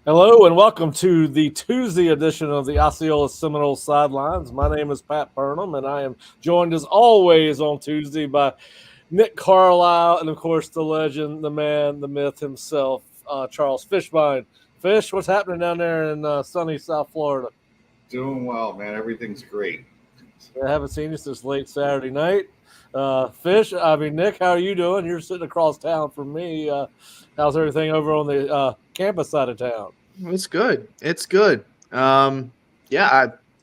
Hello and welcome to the Tuesday edition of the Osceola Seminole Sidelines. My name is Pat Burnham, and I am joined as always on Tuesday by Nick Carlisle and, of course, the legend, the man, the myth himself, Charles Fishbine. Fish, what's happening down there in sunny South Florida? Doing well, man. Everything's great. I haven't seen you since late Saturday night. Nick, how are you doing? You're sitting across town from me. How's everything over on the campus side of town? It's good. It's good. Nothing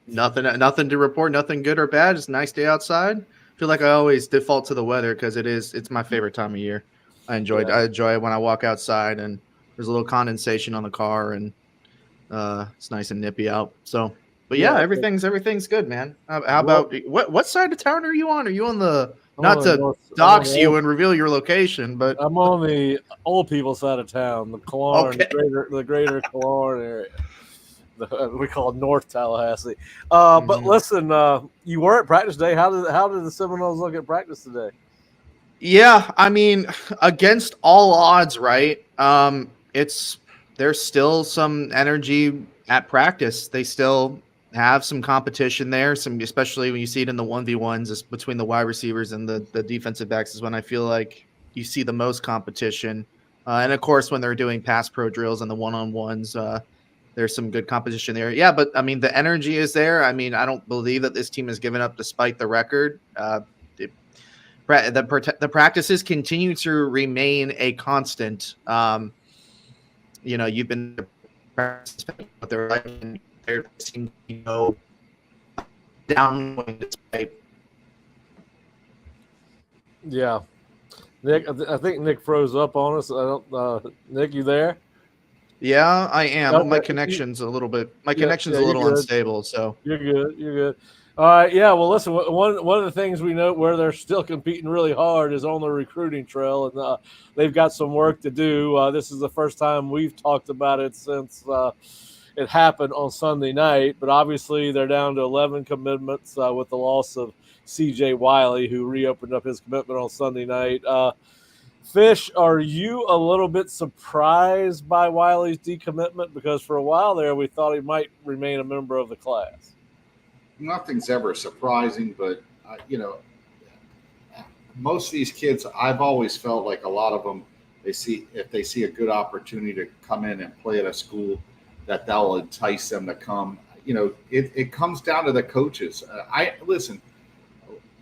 to report. Nothing good or bad. It's a nice day outside. I feel like I always default to the weather because it's my favorite time of year. I enjoy it when I walk outside and there's a little condensation on the car and it's nice and nippy out. So, but everything's good, man. How about what side of town are you on? Are you on the not to dox you and reveal your location, but I'm on the old people side of town, the Killearn, the greater Killearn area. We call it North Tallahassee. But listen, you were at practice day. How did the Seminoles look at practice today? Yeah, I mean, against all odds, right? There's still some energy at practice. They still have some competition there, especially when you see it in the 1v1s between the wide receivers and the defensive backs is when I feel like you see the most competition. And of course, when they're doing pass pro drills and the one-on-ones, there's some good competition there. Yeah, but I mean, the energy is there. I mean, I don't believe that this team has given up despite the record. The practices continue to remain a constant. You've been practicing what they're like. They seem to go down despite. Yeah, Nick. I think Nick froze up on us. I don't. Nick, you there? Yeah, I am. Okay. My connection's a little bit. My connection's a little unstable. So you're good. You're good. All right. Yeah. Well, listen. One of the things we know where they're still competing really hard is on the recruiting trail, and they've got some work to do. This is the first time we've talked about it since. It happened on Sunday night, but obviously they're down to 11 commitments with the loss of C.J. Wiley, who reopened up his commitment on Sunday night. Fish, are you a little bit surprised by Wiley's decommitment? Because for a while there, we thought he might remain a member of the class. Nothing's ever surprising, but, most of these kids, I've always felt like a lot of them, if they see a good opportunity to come in and play at a school, that will entice them to come. It comes down to the coaches. Listen,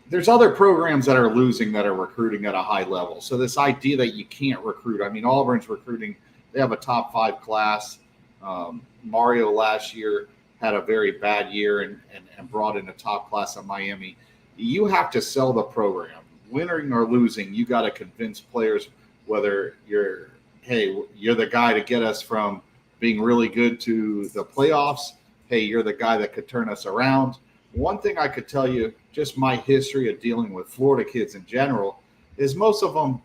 there's other programs that are losing that are recruiting at a high level. So this idea that you can't recruit, I mean, Auburn's recruiting, they have a top 5 class. Mario last year had a very bad year and brought in a top class at Miami. You have to sell the program. Winning or losing, you got to convince players whether you're the guy to get us from being really good to the playoffs. Hey, you're the guy that could turn us around. One thing I could tell you, just my history of dealing with Florida kids in general, is most of them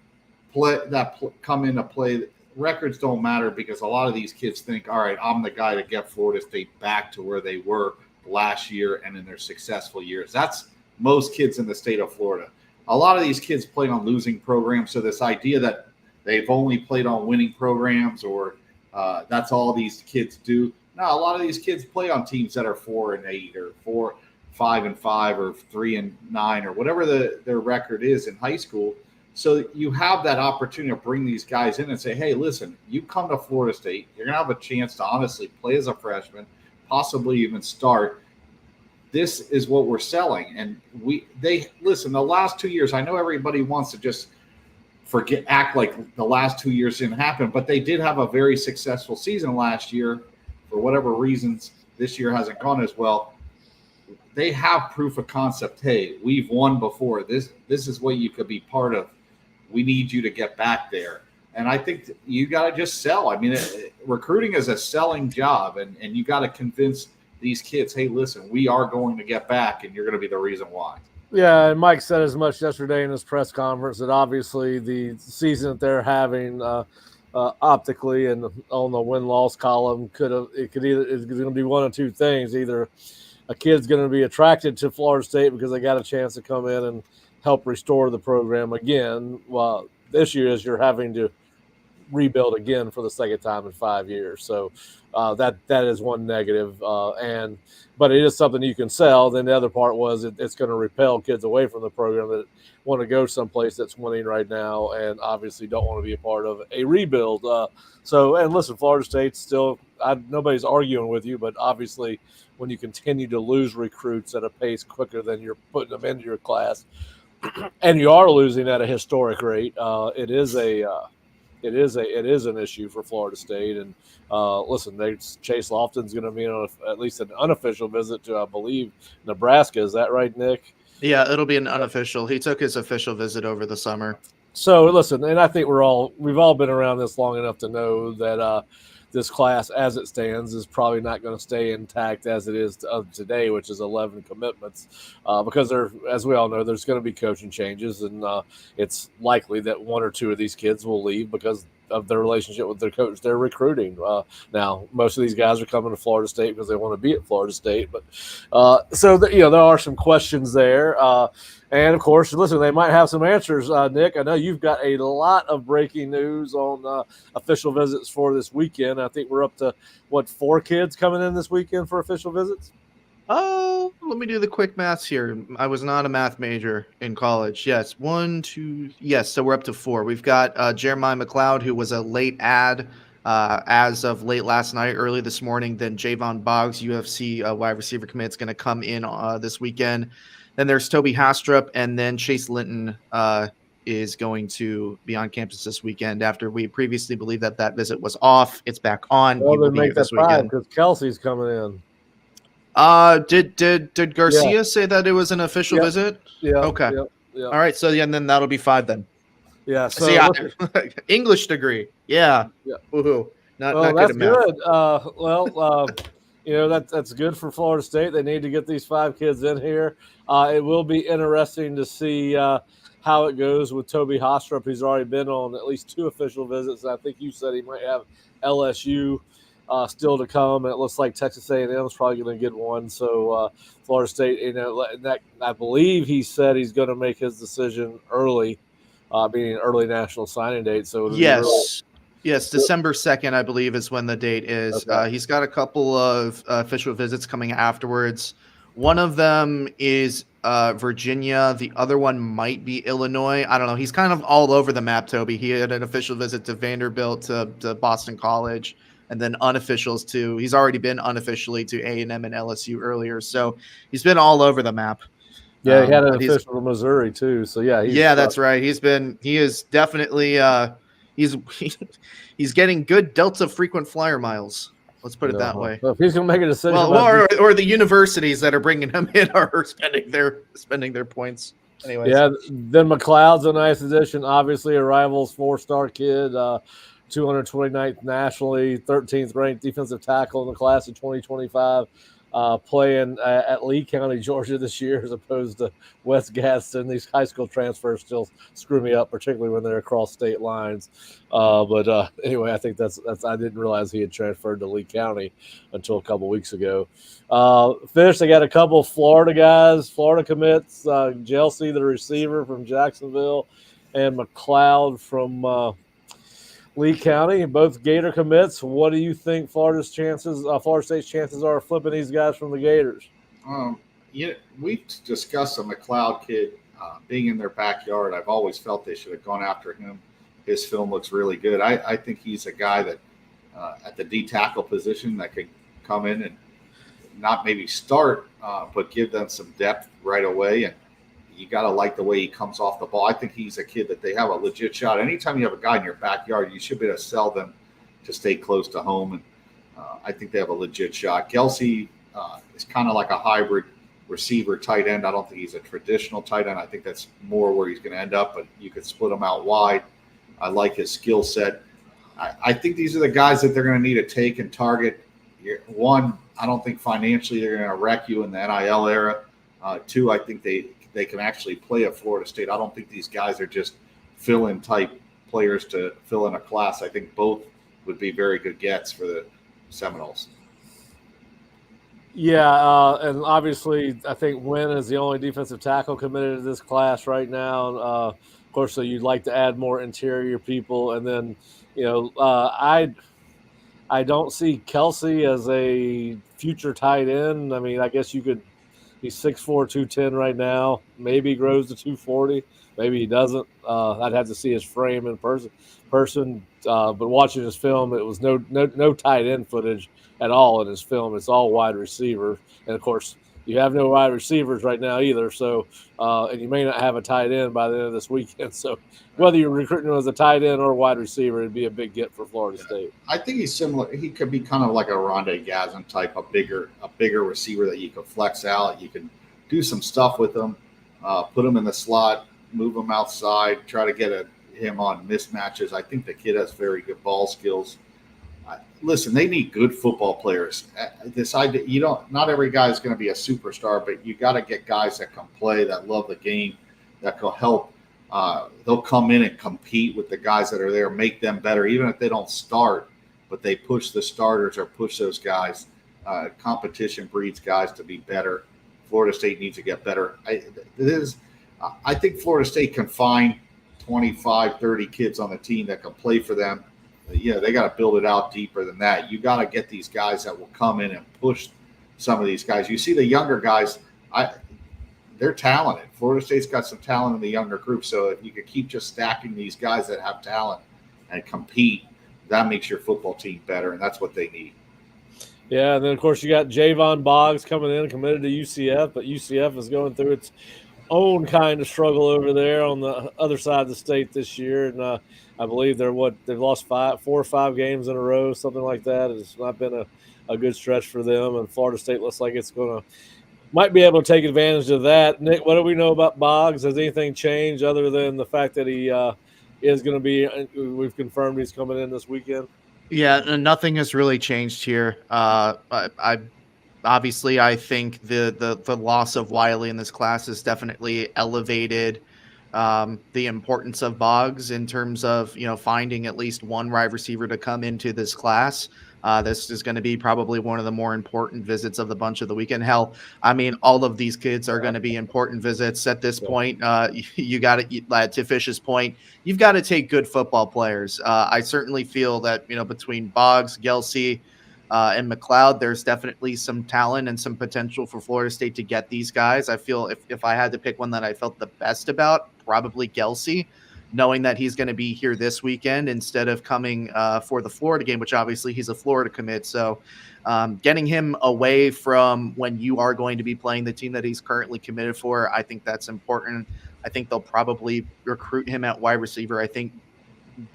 come into play. Records don't matter because a lot of these kids think, all right, I'm the guy to get Florida State back to where they were last year and in their successful years. That's most kids in the state of Florida. A lot of these kids play on losing programs, so this idea that they've only played on winning programs or that's all these kids do. No, a lot of these kids play on teams that are 4-8 or 5-5 or 3-9 or whatever their record is in high school. So you have that opportunity to bring these guys in and say, hey, listen, you come to Florida State, you're going to have a chance to honestly play as a freshman, possibly even start. This is what we're selling. And listen, the last 2 years, I know everybody wants to just act like the last 2 years didn't happen, but they did have a very successful season last year. For whatever reasons, this year hasn't gone as well. They have proof of concept. Hey, we've won before. This is what you could be part of. We need you to get back there. And I think you got to just sell. I mean, recruiting is a selling job, and you got to convince these kids, hey, listen, we are going to get back, and you're going to be the reason why. Yeah, and Mike said as much yesterday in his press conference that obviously the season that they're having optically and on the win-loss column it's going to be one of two things. Either a kid's going to be attracted to Florida State because they got a chance to come in and help restore the program again. Well, this year is you're having to rebuild again for the second time in 5 years. So that is one negative. But it is something you can sell. Then the other part was it's going to repel kids away from the program that want to go someplace that's winning right now and obviously don't want to be a part of a rebuild. And listen, Florida State's still nobody's arguing with you, but obviously when you continue to lose recruits at a pace quicker than you're putting them into your class, and you are losing at a historic rate, it is an issue for Florida State. And listen, Chase Lofton's going to be on at least an unofficial visit to, I believe, Nebraska. Is that right, Nick? Yeah, it'll be an unofficial. He took his official visit over the summer. So listen, and I think we've all been around this long enough to know that this class, as it stands, is probably not going to stay intact as it is today, which is 11 commitments, because as we all know, there's going to be coaching changes, and it's likely that one or two of these kids will leave because of their relationship with their coach they're recruiting. Now, most of these guys are coming to Florida State because they want to be at Florida State, but there are some questions there. And of course, listen, they might have some answers. Nick, I know you've got a lot of breaking news on official visits for this weekend. I think we're up to 4 kids coming in this weekend for official visits. Oh, let me do the quick maths here. I was not a math major in college. Yes, 1, 2. Yes, so we're up to 4. We've got Jeremiah McLeod, who was a late add as of late last night, early this morning. Then Javon Boggs, UFC wide receiver commit, is going to come in this weekend. Then there's Toby Hastrup, and then Chase Linton is going to be on campus this weekend. After we previously believed that visit was off, it's back on. Well, they make that 5 because Kelsey's coming in. Did Garcia say that it was an official visit? Yeah. Okay. Yeah. All right. So and then that'll be 5 then. Yeah. So English degree. Yeah. Woohoo. Not that's good at math. That's good for Florida State. They need to get these 5 kids in here. It will be interesting to see how it goes with Toby Hastrup. He's already been on at least 2 official visits. I think you said he might have LSU still to come, and it looks like Texas A&M is probably going to get one. So Florida State, I believe he said he's going to make his decision early, being an early national signing date. So yes, December 2nd, I believe, is when the date is. Okay. He's got a couple of official visits coming afterwards. One of them is Virginia. The other one might be Illinois. I don't know. He's kind of all over the map, Toby. He had an official visit to Vanderbilt, to Boston College, and then unofficials too. He's already been unofficially to A&M and LSU earlier, so he's been all over the map. Yeah, he had an official to Missouri too. So that's right. He is definitely he's getting good Delta frequent flyer miles. Let's put it that way. Well, if he's going to make a decision, or the universities that are bringing him in are spending their points. Anyways. Yeah. Then McLeod's a nice addition. Obviously, a Rivals 4-star kid. 229th nationally, 13th ranked defensive tackle in the class of 2025, playing at Lee County, Georgia this year, as opposed to West Gadsden. These high school transfers still screw me up, particularly when they're across state lines. But anyway, I think that's I didn't realize he had transferred to Lee County until a couple weeks ago. Fish, they got a couple Florida guys, Florida commits, Jelsey, the receiver from Jacksonville, and McLeod from Lee County, both Gator commits. What do you think Florida State's chances are of flipping these guys from the Gators? We've discussed the McLeod kid being in their backyard. I've always felt they should have gone after him. His film looks really good. I think he's a guy that at the D tackle position that could come in and not maybe start, but give them some depth right away. And you got to like the way he comes off the ball. I think he's a kid that they have a legit shot. Anytime you have a guy in your backyard, you should be able to sell them to stay close to home. And I think they have a legit shot. Kelsey is kind of like a hybrid receiver tight end. I don't think he's a traditional tight end. I think that's more where he's going to end up, but you could split him out wide. I like his skill set. I think these are the guys that they're going to need to take and target. One, I don't think financially they're going to wreck you in the NIL era. 2, I think they can actually play at Florida State. I don't think these guys are just fill-in type players to fill in a class. I think both would be very good gets for the Seminoles. Yeah, and obviously I think Wynn is the only defensive tackle committed to this class right now. Of course, so you'd like to add more interior people, and then I don't see Kelsey as a future tight end. I mean, I guess you could. He's 6'4", 210 right now. Maybe he grows to 240. Maybe he doesn't. I'd have to see his frame in person. But watching his film, it was no tight end footage at all in his film. It's all wide receiver, and of course, you have no wide receivers right now either. So, and you may not have a tight end by the end of this weekend. So, whether you're recruiting him as a tight end or wide receiver, it'd be a big get for Florida State. I think he's similar. He could be kind of like a Rondé Gazin type, a bigger receiver that you could flex out. You can do some stuff with him, put him in the slot, move him outside, try to get him on mismatches. I think the kid has very good ball skills. Listen, they need good football players. Not every guy is going to be a superstar, but you got to get guys that can play, that love the game, that can help. They'll come in and compete with the guys that are there, make them better, even if they don't start, but they push the starters or push those guys. Competition breeds guys to be better. Florida State needs to get better. I think Florida State can find 25, 30 kids on the team that can play for them. They got to build it out deeper than that. You got to get these guys that will come in and push some of these guys. You see the younger guys, they're talented. Florida State's got some talent in the younger group. So if you could keep just stacking these guys that have talent and compete, that makes your football team better, and that's what they need. Yeah, and then, of course, you got Javon Boggs coming in, committed to UCF, but UCF is going through its own kind of struggle over there on the other side of the state this year. And I believe they've lost 4 or 5 games in a row, something like that. It's not been a good stretch for them, and Florida State looks like it's might be able to take advantage of that. Nick, what do we know about Boggs? Has anything changed other than the fact that he is going to be – we've confirmed he's coming in this weekend? Yeah, nothing has really changed here. Obviously, I think the loss of Wiley in this class has definitely elevated the importance of Boggs in terms of finding at least one wide receiver to come into this class. This is going to be probably one of the more important visits of the bunch of the weekend. Hell, I mean, all of these kids are going to be important visits at this point. You got to Fish's point, you've got to take good football players. I certainly feel that, between Boggs, Gelsey, and McLeod, there's definitely some talent and some potential for Florida State to get these guys. I feel if I had to pick one that I felt the best about, probably Gelsey, knowing that he's going to be here this weekend instead of coming for the Florida game, which obviously he's a Florida commit. So getting him away from when you are going to be playing the team that he's currently committed for, I think that's important. I think they'll probably recruit him at wide receiver. I think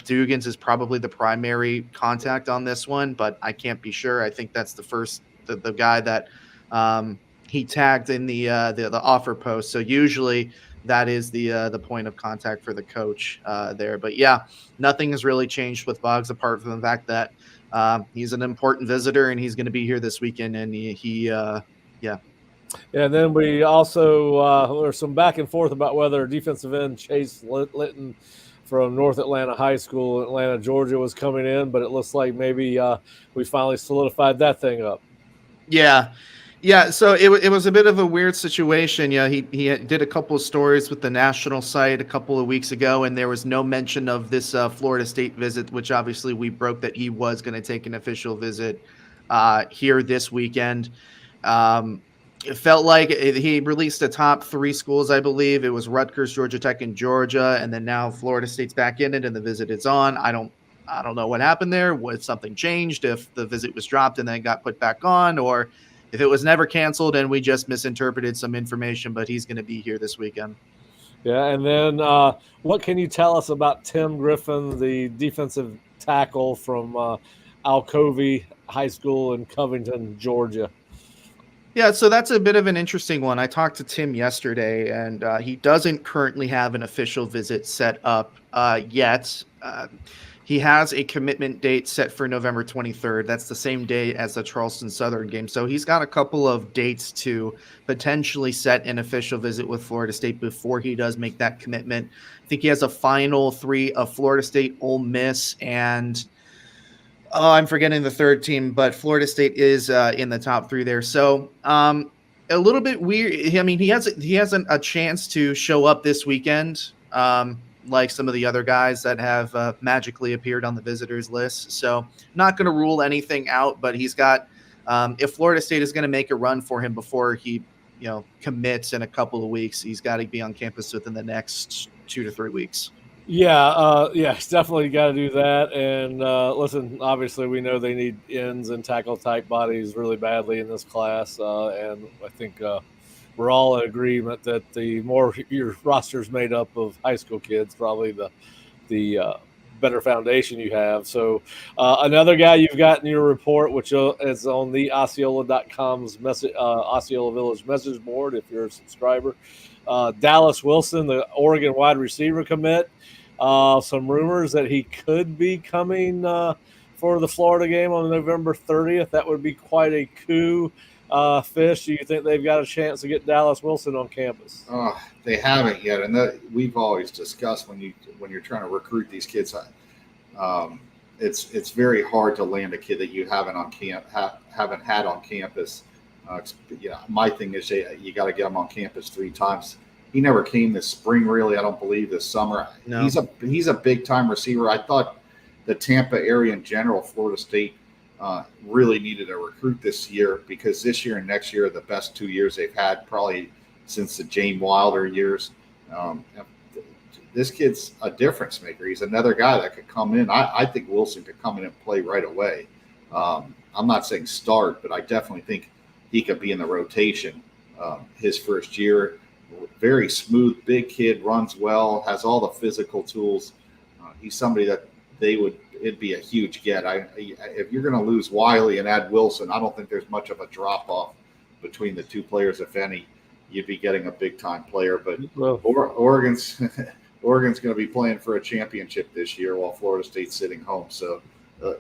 Dugans is probably the primary contact on this one, but I can't be sure. I think that's the guy that he tagged in the offer post. So usually that is the point of contact for the coach there. But yeah, nothing has really changed with Boggs apart from the fact that he's an important visitor and he's going to be here this weekend. And yeah. And then we also there's some back and forth about whether defensive end Chase Litton from North Atlanta High School in Atlanta, Georgia was coming in, but it looks like maybe we finally solidified that thing up. Yeah. So it was a bit of a weird situation. Yeah, he did a couple of stories with the national site a couple of weeks ago, and there was no mention of this Florida State visit, which obviously we broke that he was going to take an official visit here this weekend. It felt like he released the top 3 schools, I believe. It was Rutgers, Georgia Tech, and Georgia, and then now Florida State's back in it, and the visit is on. I don't know what happened there. If something changed, if the visit was dropped and then got put back on, or if it was never canceled and we just misinterpreted some information. But he's going to be here this weekend. Yeah, and then what can you tell us about Tim Griffin, the defensive tackle from Alcovey High School in Covington, Georgia? Yeah, so that's a bit of an interesting one. I talked to Tim yesterday, and he doesn't currently have an official visit set up yet. He has a commitment date set for November 23rd. That's the same day as the Charleston Southern game. So he's got a couple of dates to potentially set an official visit with Florida State before he does make that commitment. I think he has a final 3 of Florida State, Ole Miss, and I'm forgetting the third team, but Florida State is in the top 3 there. So a little bit weird. I mean, he has a chance to show up this weekend. like some of the other guys that have magically appeared on the visitors list. So not going to rule anything out, but he's got if Florida State is going to make a run for him before he commits in a couple of weeks, he's got to be on campus within the next 2 to 3 weeks. Yeah, it's definitely got to do that. And listen, obviously, we know they need ends and tackle type bodies really badly in this class. And I think we're all in agreement that the more your roster's made up of high school kids, probably the better foundation you have. So another guy you've got in your report, which is on the Osceola.com's Osceola Village message board, if you're a subscriber, Dallas Wilson, the Oregon wide receiver commit. Some rumors that he could be coming for the Florida game on November 30th. That would be quite a coup. Fish, do you think they've got a chance to get Dallas Wilson on campus? They haven't yet, and we've always discussed when you're trying to recruit these kids, it's very hard to land a kid that you haven't had on campus. My thing is you got to get him on campus 3 times. He never came this spring, really. I don't believe this summer. No. He's a big time receiver. I thought the Tampa area in general, Florida State, really needed a recruit this year, because this year and next year are the best 2 years they've had probably since the James Wilder years. This kid's a difference maker. He's another guy that could come in. I think Wilson could come in and play right away. I'm not saying start, but I definitely think he could be in the rotation his first year. Very smooth, big kid, runs well, has all the physical tools. He's somebody that it'd be a huge get. If you're going to lose Wiley and add Wilson, I don't think there's much of a drop off between the two players, if any. You'd be getting a big time player, but Oregon's going to be playing for a championship this year while Florida State's sitting home. So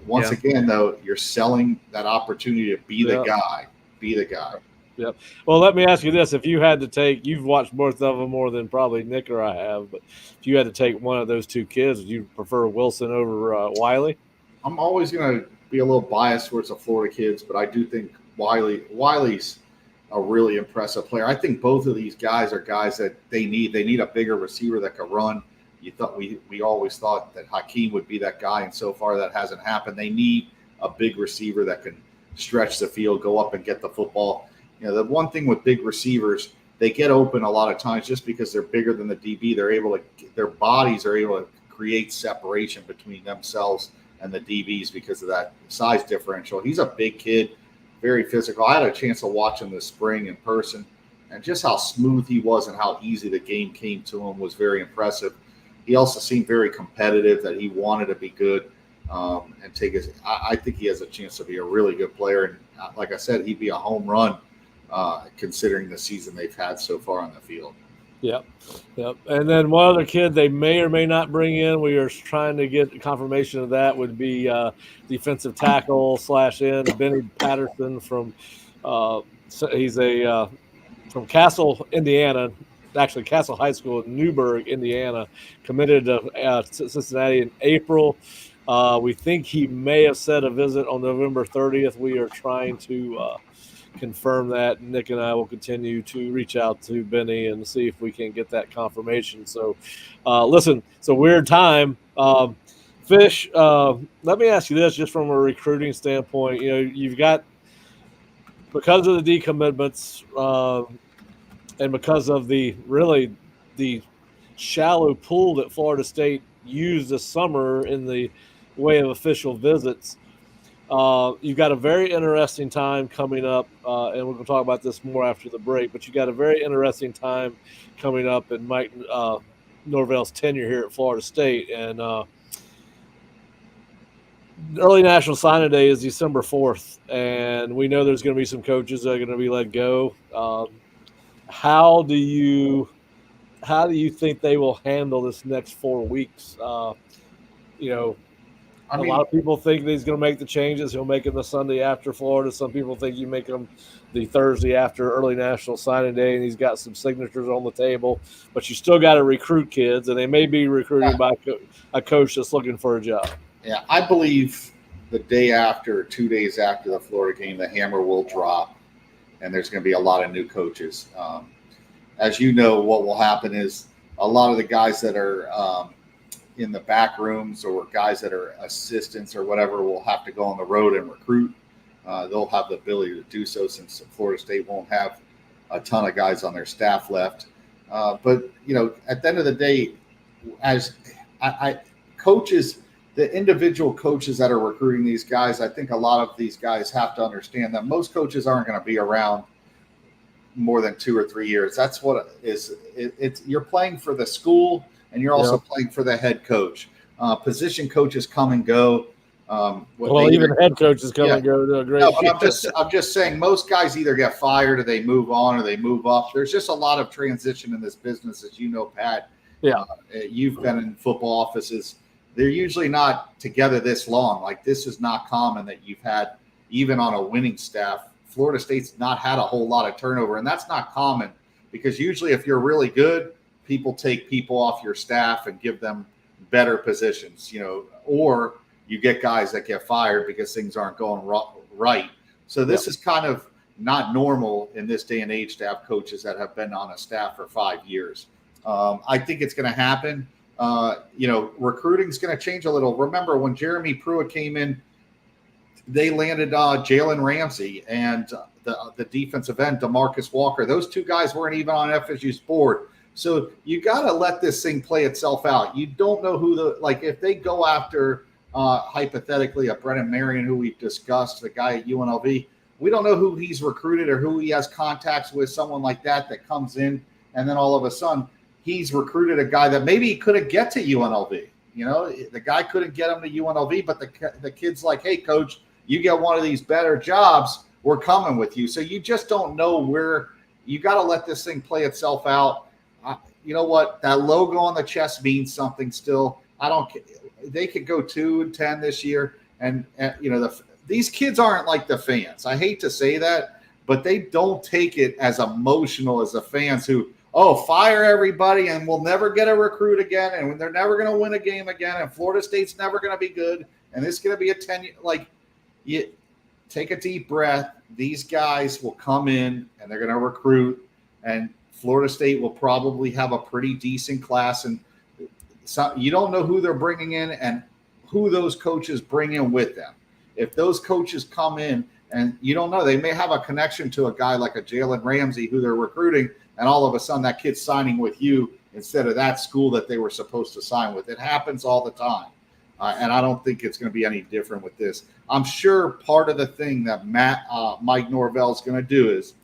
once again, though, you're selling that opportunity to be the guy. Be the guy. Yep. Well, let me ask you this. If you had to take – you've watched both of them more than probably Nick or I have, but if you had to take one of those two kids, would you prefer Wilson over Wiley? I'm always going to be a little biased towards the Florida kids, but I do think Wiley's a really impressive player. I think both of these guys are guys that they need. They need a bigger receiver that can run. We always thought that Hakeem would be that guy, and so far that hasn't happened. They need a big receiver that can stretch the field, go up and get the football. The one thing with big receivers, they get open a lot of times just because they're bigger than the DB. Their bodies are able to create separation between themselves and the DBs because of that size differential. He's a big kid, very physical. I had a chance to watch him this spring in person, and just how smooth he was and how easy the game came to him was very impressive. He also seemed very competitive, that he wanted to be good and take his. I think he has a chance to be a really good player, and like I said, he'd be a home run. Considering the season they've had so far on the field. Yep. And then one other kid they may or may not bring in, we are trying to get confirmation of that, would be defensive tackle /end Benny Patterson from he's from Castle, Indiana, actually Castle High School in Newburgh, Indiana, committed to Cincinnati in April. We think he may have set a visit on November 30th. We are trying to confirm that. Nick and I will continue to reach out to Benny and see if we can get that confirmation. So listen, it's a weird time. Fish, let me ask you this, just from a recruiting standpoint. You've got, because of the decommitments and because of the shallow pool that Florida State used this summer in the way of official visits, you've got a very interesting time coming up, and we're going to talk about this more after the break, but you've got a very interesting time coming up in Mike Norvell's tenure here at Florida State. And early National Signing Day is December 4th, and we know there's going to be some coaches that are going to be let go. How do you think they will handle this next 4 weeks? A lot of people think that he's going to make the changes. He'll make them the Sunday after Florida. Some people think you make them the Thursday after early National Signing Day, and he's got some signatures on the table. But you still got to recruit kids, and they may be recruited by a coach that's looking for a job. Yeah, I believe the day after, 2 days after the Florida game, the hammer will drop, and there's going to be a lot of new coaches. As you know, what will happen is a lot of the guys that are in the back rooms or guys that are assistants or whatever will have to go on the road and recruit. They'll have the ability to do so since Florida State won't have a ton of guys on their staff left. But at the end of the day, as I coaches, the individual coaches that are recruiting these guys, I think a lot of these guys have to understand that most coaches aren't going to be around more than 2 or 3 years. That's what it is. It's you're playing for the school and you're also playing for the head coach. Position coaches come and go. Even head coaches come and go to a great. No, but I'm just saying most guys either get fired or they move on or they move up. There's just a lot of transition in this business, as you know, Pat. Yeah, you've been in football offices. They're usually not together this long. Like, this is not common that you've had, even on a winning staff. Florida State's not had a whole lot of turnover, and that's not common because usually if you're really good, people take people off your staff and give them better positions, or you get guys that get fired because things aren't going right. So this is kind of not normal in this day and age to have coaches that have been on a staff for 5 years. I think it's going to happen. Recruiting is going to change a little. Remember when Jeremy Pruitt came in, they landed Jalen Ramsey and the defensive end, DeMarcus Walker. Those two guys weren't even on FSU's board. So you got to let this thing play itself out. You don't know who if they go after hypothetically a Brennan Marion, who we've discussed, the guy at UNLV, we don't know who he's recruited or who he has contacts with, someone like that comes in, and then all of a sudden he's recruited a guy that maybe he couldn't get to UNLV. The guy couldn't get him to UNLV, but the kid's like, hey, coach, you get one of these better jobs, we're coming with you. So you just don't know where you got to let this thing play itself out. You know what? That logo on the chest means something still. I don't care. They could go 2-10 this year. And these kids aren't like the fans. I hate to say that, but they don't take it as emotional as the fans who, fire everybody and we'll never get a recruit again. And they're never going to win a game again. And Florida State's never going to be good. And this is going to be a 10-year, you take a deep breath. These guys will come in and they're going to recruit, and Florida State will probably have a pretty decent class. And so you don't know who they're bringing in and who those coaches bring in with them. If those coaches come in and you don't know, they may have a connection to a guy like a Jalen Ramsey who they're recruiting, and all of a sudden that kid's signing with you instead of that school that they were supposed to sign with. It happens all the time. And I don't think it's going to be any different with this. I'm sure part of the thing that Mike Norvell is going to do is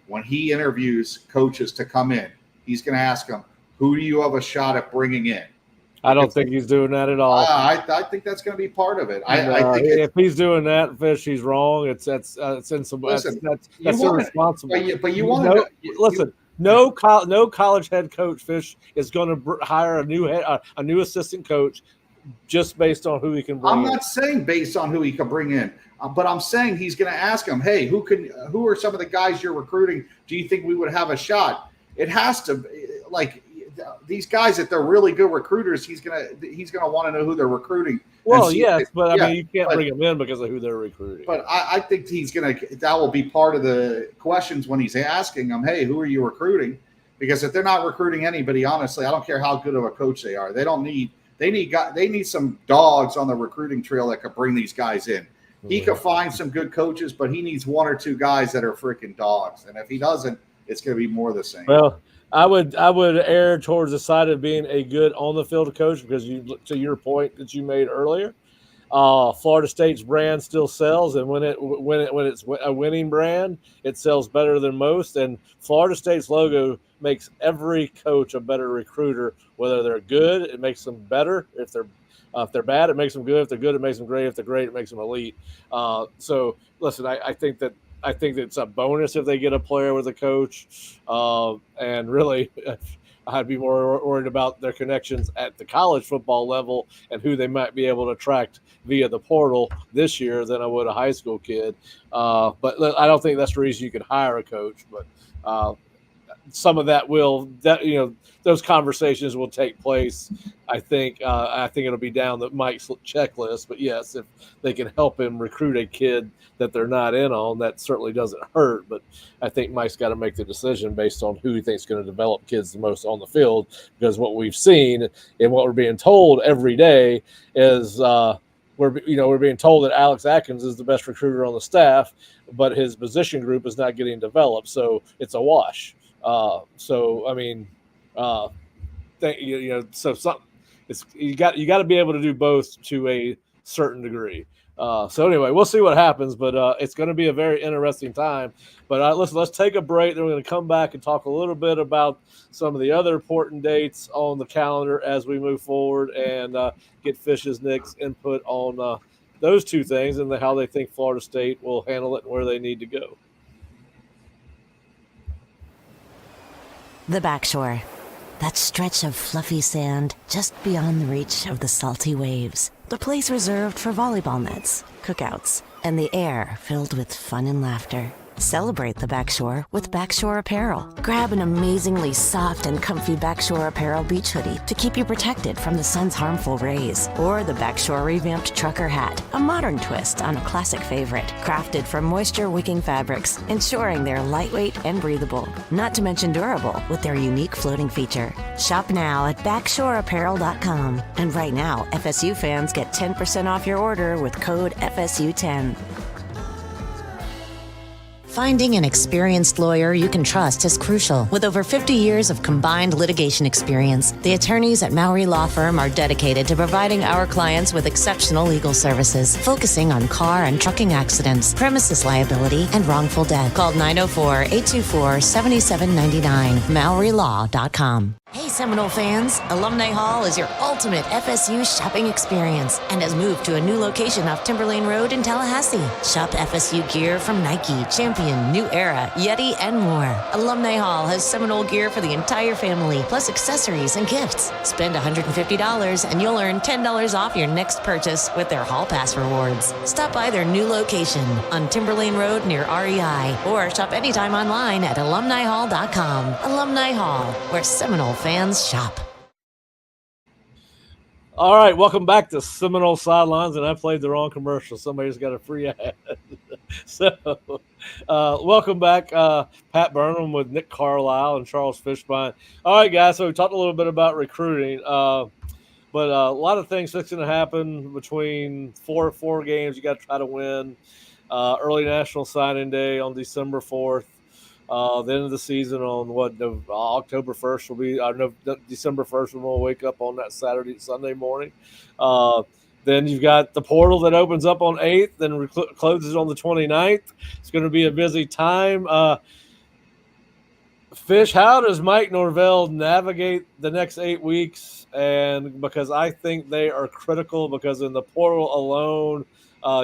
when he interviews coaches to come in, he's going to ask them, who do you have a shot at bringing in? I don't think he's doing that at all. I think that's going to be part of it. I think if he's doing that, Fish, he's wrong. It's in some. Listen, that's irresponsible. But you want to listen. No college head coach, Fish, is going to hire a new assistant coach just based on who he can bring in. I'm not saying based on who he can bring in, but I'm saying he's going to ask him, hey, who are some of the guys you're recruiting? Do you think we would have a shot? It has to, these guys, if they're really good recruiters, he's gonna want to know who they're recruiting. Well, yes, but I mean, you can't bring them in because of who they're recruiting. But I think that will be part of the questions when he's asking them, hey, who are you recruiting? Because if they're not recruiting anybody, honestly, I don't care how good of a coach they are. They need some dogs on the recruiting trail that could bring these guys in. He could find some good coaches, but he needs 1 or 2 guys that are freaking dogs. And if he doesn't, it's going to be more of the same. Well, I would err towards the side of being a good on the field coach because to your point that you made earlier, Florida State's brand still sells, and when it's a winning brand, it sells better than most. And Florida State's logo makes every coach a better recruiter. Whether they're good, it makes them better. If they're bad, it makes them good. If they're good, it makes them great. If they're great, it makes them elite. So listen, I think that it's a bonus if they get a player with a coach. And really, I'd be more worried about their connections at the college football level and who they might be able to attract via the portal this year than I would a high school kid. But I don't think that's the reason you could hire a coach. But some of that those conversations will take place. I think it'll be down the Mike's checklist. But yes, if they can help him recruit a kid that they're not in on, that certainly doesn't hurt. But I think Mike's got to make the decision based on who he thinks is going to develop kids the most on the field, because what we've seen and what we're being told every day is we're being told that Alex Atkins is the best recruiter on the staff, but his position group is not getting developed, so it's a wash. So I mean, you got to be able to do both to a certain degree. So anyway, we'll see what happens, but it's going to be a very interesting time. But let's take a break. Then we're going to come back and talk a little bit about some of the other important dates on the calendar as we move forward, and get Nick's input on those two things and how they think Florida State will handle it and where they need to go. The Backshore. That stretch of fluffy sand just beyond the reach of the salty waves. The place reserved for volleyball nets, cookouts, and the air filled with fun and laughter. Celebrate the Backshore with Backshore Apparel. Grab an amazingly soft and comfy Backshore Apparel beach hoodie to keep you protected from the sun's harmful rays. Or the Backshore revamped trucker hat, a modern twist on a classic favorite. Crafted from moisture-wicking fabrics, ensuring they're lightweight and breathable. Not to mention durable with their unique floating feature. Shop now at BackshoreApparel.com. And right now, FSU fans get 10% off your order with code FSU10. Finding an experienced lawyer you can trust is crucial. With over 50 years of combined litigation experience, the attorneys at Mowry Law Firm are dedicated to providing our clients with exceptional legal services, focusing on car and trucking accidents, premises liability, and wrongful death. Call 904-824-7799, MowryLaw.com. Hey Seminole fans, Alumni Hall is your ultimate FSU shopping experience and has moved to a new location off Timberlane Road in Tallahassee. Shop FSU gear from Nike, Champion, New Era, Yeti, and more. Alumni Hall has Seminole gear for the entire family, plus accessories and gifts. Spend $150 and you'll earn $10 off your next purchase with their Hall Pass rewards. Stop by their new location on Timberlane Road near REI, or shop anytime online at alumnihall.com. Alumni Hall, where Seminole fans shop. All right, welcome back to Seminole Sidelines, and I played the wrong commercial. Somebody's got a free ad. So, welcome back, Pat Burnham with Nick Carlisle and Charles Fishbein. All right, guys, so we talked a little bit about recruiting, but a lot of things fixing to happen between four games you got to try to win. Early National Signing Day on December 4th. The end of the season on October 1st will be, December 1st, we'll wake up on that Sunday morning. Then you've got the portal that opens up on 8th, then closes on the 29th. It's going to be a busy time. Fish, how does Mike Norvell navigate the next 8 weeks? And because I think they are critical, because in the portal alone,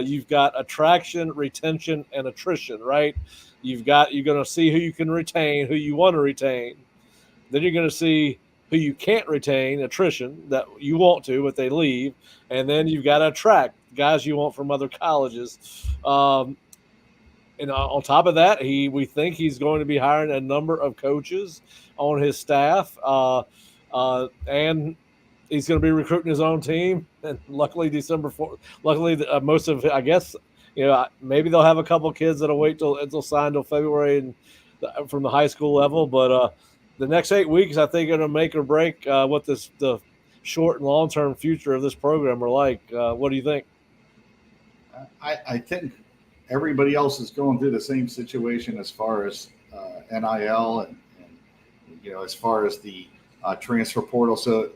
you've got attraction, retention, and attrition, right? You're going to see who you can retain, who you want to retain. Then you're going to see who you can't retain, attrition, that you want to, but they leave. And then you've got to attract guys you want from other colleges. And on top of that, we think he's going to be hiring a number of coaches on his staff. And he's going to be recruiting his own team. And luckily, December 4th, most of, I guess, maybe they'll have a couple kids that'll wait until sign till February from the high school level. But the next 8 weeks, I think, are going to make or break what the short and long-term future of this program are like. What do you think? I think everybody else is going through the same situation as far as NIL and as far as the transfer portal. So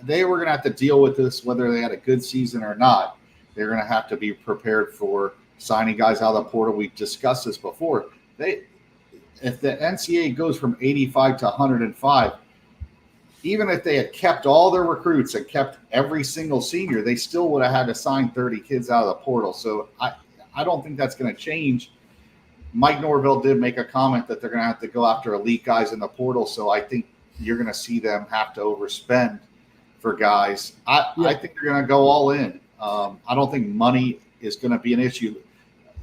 they were going to have to deal with this whether they had a good season or not. They're going to have to be prepared for signing guys out of the portal. We've discussed this before. If the NCAA goes from 85 to 105, even if they had kept all their recruits and kept every single senior, they still would have had to sign 30 kids out of the portal. So I don't think that's going to change. Mike Norvell did make a comment that they're going to have to go after elite guys in the portal. So I think you're going to see them have to overspend for guys. I think they're going to go all in. I don't think money is going to be an issue.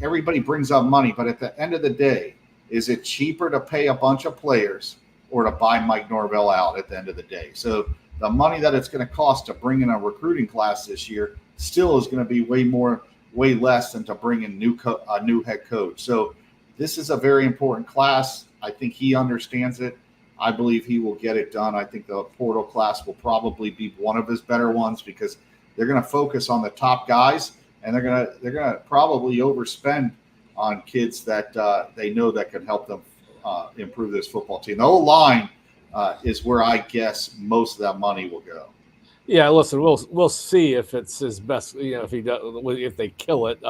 Everybody brings up money, but at the end of the day, is it cheaper to pay a bunch of players or to buy Mike Norvell out at the end of the day. So the money that it's going to cost to bring in a recruiting class this year still is going to be way less than to bring in a new head coach. So this is a very important class. I think he understands it. I believe he will get it done. I think the portal class will probably be one of his better ones because they're going to focus on the top guys, and they're going to probably overspend on kids that they know that can help them improve this football team. The O-line is where I guess most of that money will go. Yeah, listen, we'll see if it's his best. If he does, if they kill it,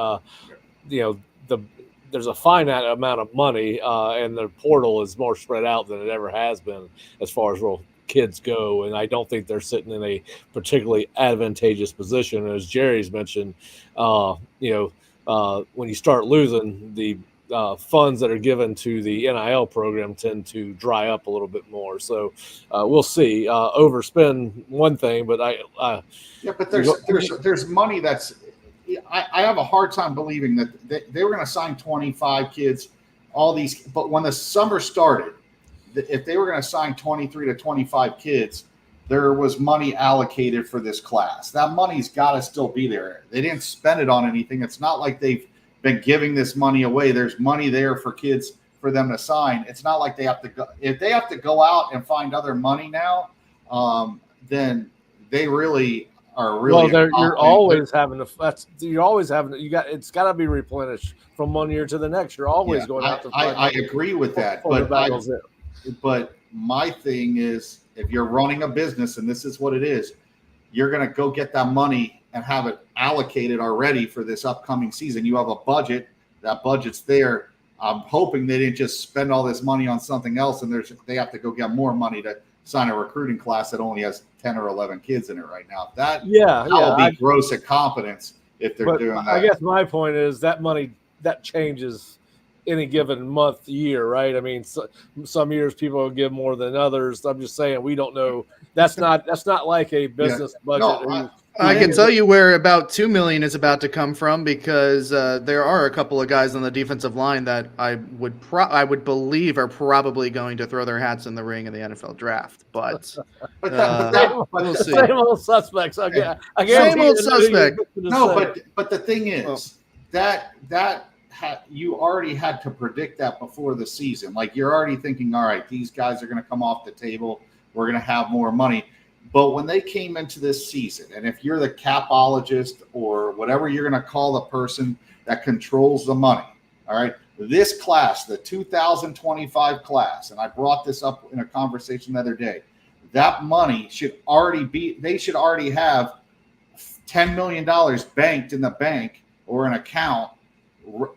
there's a finite amount of money, and the portal is more spread out than it ever has been as far as kids go. And I don't think they're sitting in a particularly advantageous position. As Jerry's mentioned, when you start losing, the funds that are given to the NIL program tend to dry up a little bit more. So we'll see. Overspend one thing, but but there's money that's. I have a hard time believing that they were going to sign 25 kids, all these. But when the summer started, if they were going to sign 23 to 25 kids, there was money allocated for this class. That money's got to still be there. They didn't spend it on anything. It's not like they've been giving this money away. There's money there for kids for them to sign. It's not like they have to go. If they have to go out and find other money now, then they really are really. Well, you're always having to. You got it's got to be replenished from one year to the next. You're always going out to. I agree with that, but my thing is, if you're running a business and this is what it is, you're going to go get that money and have it allocated already for this upcoming season. You have a budget. That budget's there. I'm hoping they didn't just spend all this money on something else, and they have to go get more money to sign a recruiting class that only has 10 or 11 kids in it right now. That would be gross incompetence if they're doing that. I guess my point is that money that changes any given month, year, right? I mean, some years people will give more than others. I'm just saying we don't know. That's not like a business budget. No, I can tell you where about $2 million is about to come from because there are a couple of guys on the defensive line that I would believe are probably going to throw their hats in the ring in the NFL draft. But we'll see. Same old suspects. Same old suspect. No, but the thing is you already had to predict that before the season. Like you're already thinking, all right, these guys are going to come off the table. We're going to have more money. But when they came into this season, and if you're the capologist or whatever you're going to call the person that controls the money, all right, this class, the 2025 class, and I brought this up in a conversation the other day, that money they should already have $10 million banked in the bank or an account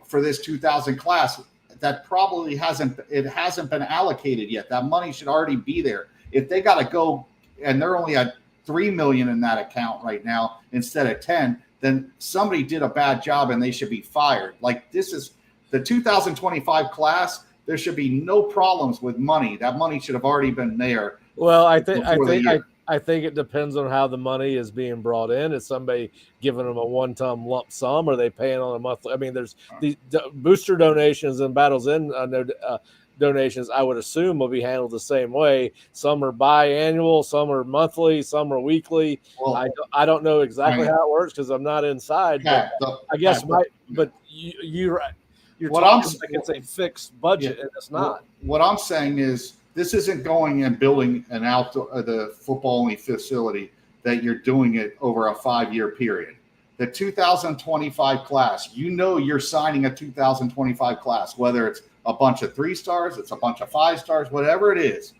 for this 2000 class that probably hasn't been allocated yet. That money should already be there. If they got to go and they're only at $3 million in that account right now instead of 10, then somebody did a bad job and they should be fired. Like this is the 2025 class. There should be no problems with money. That money should have already been there. Well, I think it depends on how the money is being brought in. Is somebody giving them a one-time lump sum? Or are they paying on a monthly? I mean, there's the booster donations and battles in donations, I would assume, will be handled the same way. Some are biannual, some are monthly, some are weekly. Well, I don't know exactly how it works because I'm not inside. But I guess you're talking like it's a fixed budget, and it's not. What I'm saying is this isn't going and building an the football-only facility that you're doing it over a 5-year period. The 2025 class, you're signing a 2025 class, whether it's a bunch of 3 stars, it's a bunch of 5 stars, whatever it is.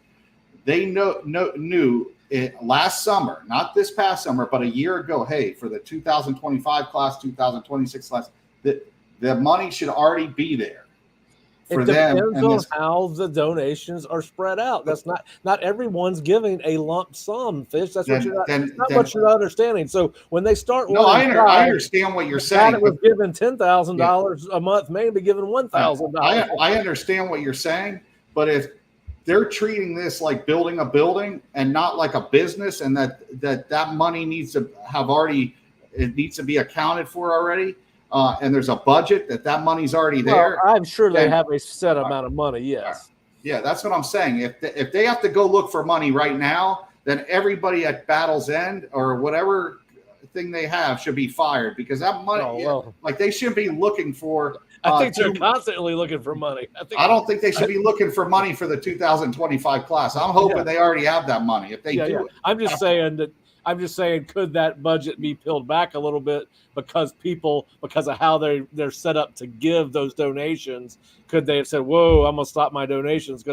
They knew it last summer, not this past summer, but a year ago, hey, for the 2025 class, 2026 class, the money should already be there for them. It depends on how the donations are spread out. That's not everyone's giving a lump sum, Fish. That's what you're not understanding. So when they start, I understand what you're saying. It was given $10,000 a month, maybe given $1,000. I understand what you're saying, but if they're treating this like building a building and not like a business, and that money needs to be accounted for already. And there's a budget that money's already there. Well, I'm sure they have a set amount of money. Yes. Yeah, that's what I'm saying. If they have to go look for money right now, then everybody at Battle's End or whatever thing they have should be fired because that money, like they shouldn't be looking for. I think they're constantly looking for money. I don't think they should be looking for money for the 2025 class. I'm hoping they already have that money. If they do, I'm just saying, could that budget be peeled back a little bit because of how they're set up to give those donations? Could they have said, "Whoa, I'm gonna stop my donations"?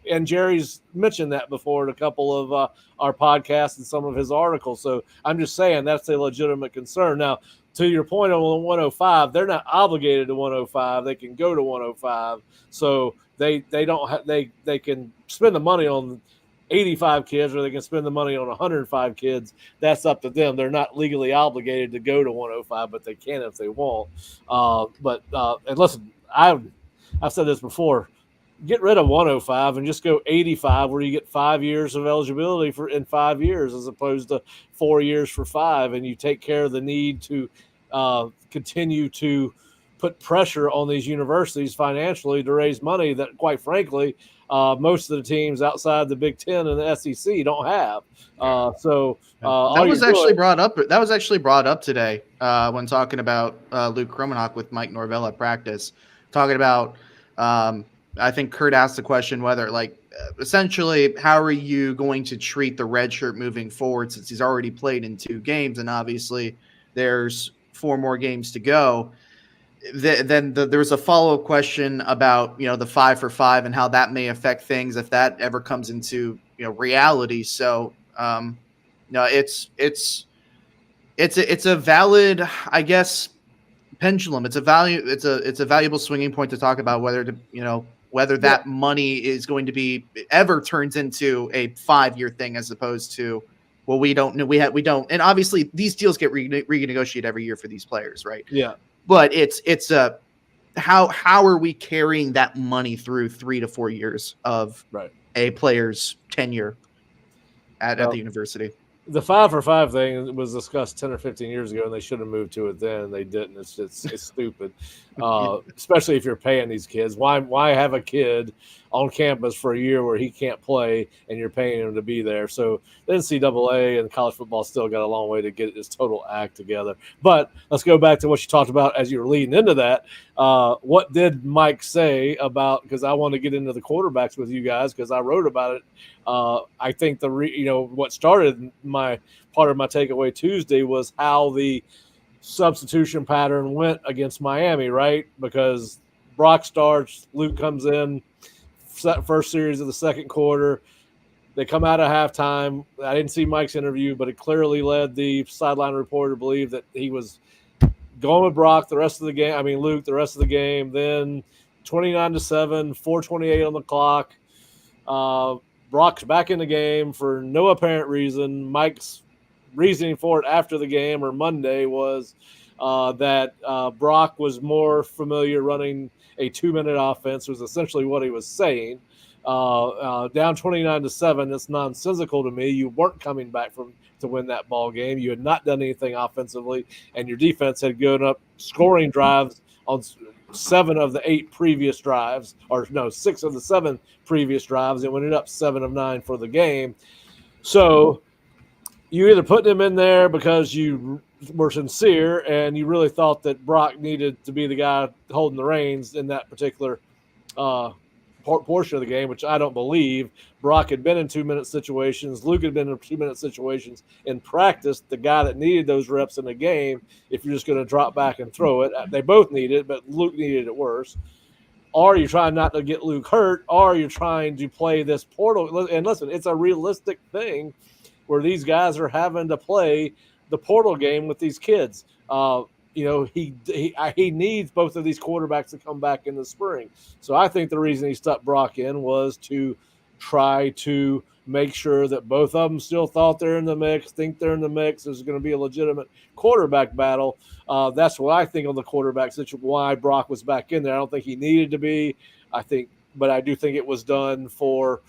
And Jerry's mentioned that before in a couple of our podcasts and some of his articles. So I'm just saying that's a legitimate concern. Now, to your point on 105, they're not obligated to 105. They can go to 105, so they don't they can spend the money on 85 kids or they can spend the money on 105 kids. That's up to them. They're not legally obligated to go to 105, but they can if they want. And listen, I've said this before. Get rid of 105 and just go 85, where you get 5 years of eligibility in 5 years as opposed to 4 years for 5, and you take care of the need to continue to put pressure on these universities financially to raise money that, quite frankly, most of the teams outside the Big Ten and the SEC don't have. That was actually brought up today when talking about Luke Kromenhoek with Mike Norvell at practice, talking about. I think Kurt asked the question whether, essentially, how are you going to treat the red shirt moving forward since he's already played in 2 games and obviously there's 4 more games to go. Then there's a follow-up question about, the 5 for 5 and how that may affect things if that ever comes into, reality. So, it's a valid, I guess, pendulum. It's a valuable swinging point to talk about whether that money is going to be ever turns into a 5-year thing as opposed to, well, we don't know. We don't. And obviously these deals get renegotiated every year for these players. Right. Yeah. But how are we carrying that money through 3 to 4 years of a player's tenure at the university? The 5 for 5 thing was discussed 10 or 15 years ago, and they should have moved to it then, and they didn't. It's stupid, especially if you're paying these kids. Why have a kid on campus for a year where he can't play and you're paying him to be there? So the NCAA and college football still got a long way to get its total act together. But let's go back to what you talked about as you were leading into that. What did Mike say about – because I want to get into the quarterbacks with you guys because I wrote about it. I think what started my part of my takeaway Tuesday was how the substitution pattern went against Miami, right? Because Brock starts, Luke comes in, first series of the second quarter. They come out at halftime. I didn't see Mike's interview, but it clearly led the sideline reporter to believe that he was going with Brock the rest of the game. Luke the rest of the game. Then 29-7, 4:28 on the clock. Brock's back in the game for no apparent reason. Mike's reasoning for it after the game or Monday was that Brock was more familiar running a 2-minute offense, was essentially what he was saying. Down 29-7, it's nonsensical to me. You weren't coming back to win that ball game. You had not done anything offensively, and your defense had given up scoring drives on 7 of the 8 previous drives, 6 of the 7 previous drives. It ended up 7 of 9 for the game. So you either put him in there because you were sincere and you really thought that Brock needed to be the guy holding the reins in that particular portion of the game, which I don't believe. Brock had been in 2-minute situations. Luke had been in 2-minute situations in practice. The guy that needed those reps in the game, if you're just going to drop back and throw it, they both needed it, but Luke needed it worse. Or you're trying not to get Luke hurt, or you're trying to play this portal. And listen, it's a realistic thing where these guys are having to play the portal game with these kids. He needs both of these quarterbacks to come back in the spring. So I think the reason he stuck Brock in was to try to make sure that both of them still thought they're in the mix, think they're in the mix. There's going to be a legitimate quarterback battle. That's what I think on the quarterback situation, why Brock was back in there. I don't think he needed to be. But I do think it was done for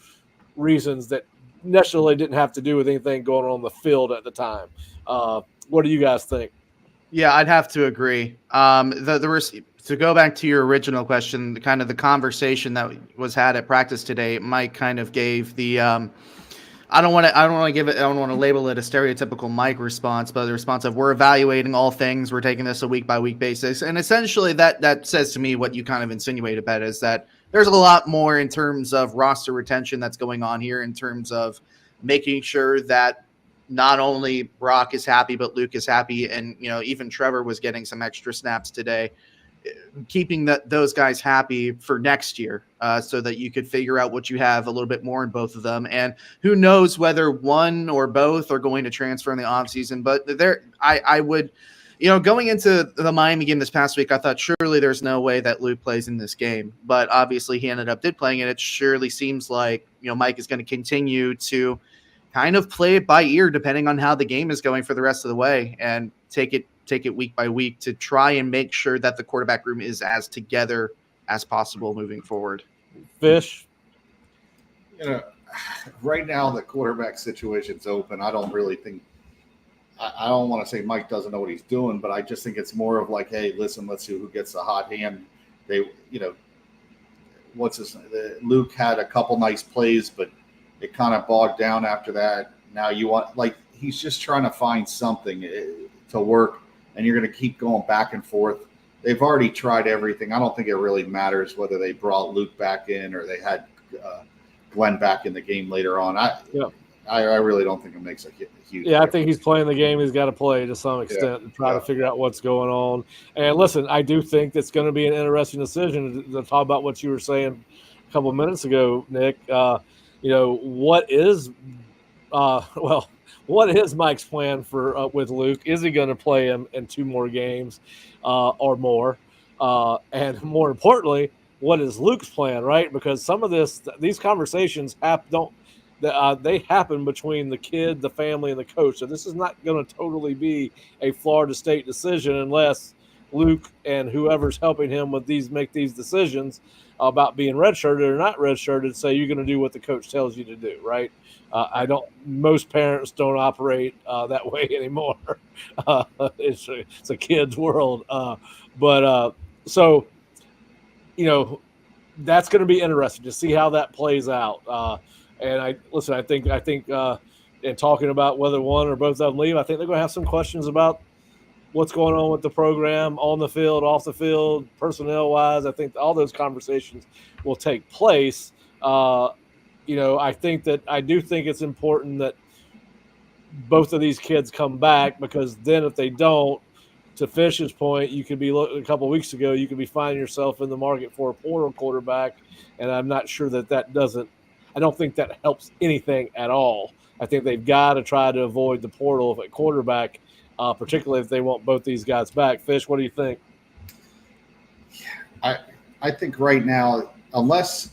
reasons that necessarily didn't have to do with anything going on the field at the time. What do you guys think? Yeah, I'd have to agree. to go back to your original question, kind of the conversation that was had at practice today, Mike kind of gave the I don't want to label it a stereotypical Mike response, but the response of we're evaluating all things, we're taking this a week by week basis. And essentially that says to me what you kind of insinuated, Bet, is that there's a lot more in terms of roster retention that's going on here, in terms of making sure that not only Brock is happy, but Luke is happy. And, even Trevor was getting some extra snaps today, keeping those guys happy for next year, so that you could figure out what you have a little bit more in both of them. And who knows whether one or both are going to transfer in the offseason. But I would, going into the Miami game this past week, I thought surely there's no way that Luke plays in this game. But obviously he did playing, and it surely seems like, Mike is going to continue to kind of play it by ear depending on how the game is going for the rest of the way, and take it week by week to try and make sure that the quarterback room is as together as possible moving forward. Fish? Right now the quarterback situation's open. I don't really think – I don't want to say Mike doesn't know what he's doing, but I just think it's more of like, hey, listen, let's see who gets the hot hand. Luke had a couple nice plays, but it kind of bogged down after that. Now he's just trying to find something to work, and you're going to keep going back and forth. They've already tried everything. I don't think it really matters whether they brought Luke back in or they had Glenn back in the game later on. I really don't think it makes a huge difference. I think he's playing the game he's got to play to some extent to try to figure out what's going on. And listen, I do think it's going to be an interesting decision to talk about what you were saying a couple of minutes ago, Nick. What is Mike's plan for with Luke? Is he going to play him in 2 more games or more? And more importantly, what is Luke's plan, right? Because some of these conversations they happen between the kid, the family, and the coach. So this is not going to totally be a Florida State decision unless Luke and whoever's helping him with make these decisions about being redshirted or not redshirted say you're going to do what the coach tells you to do, right? Most parents don't operate that way anymore. It's a kid's world. So that's going to be interesting to see how that plays out. And I think in talking about whether one or both of them leave, I think they're going to have some questions about what's going on with the program on the field, off the field, personnel wise. I think all those conversations will take place. I do think it's important that both of these kids come back, because then if they don't, to Fish's point, you could be a couple of weeks ago, you could be finding yourself in the market for a portal quarterback. And I'm not sure I don't think that helps anything at all. I think they've got to try to avoid the portal at quarterback, particularly if they want both these guys back. Fish, what do you think? I think right now, unless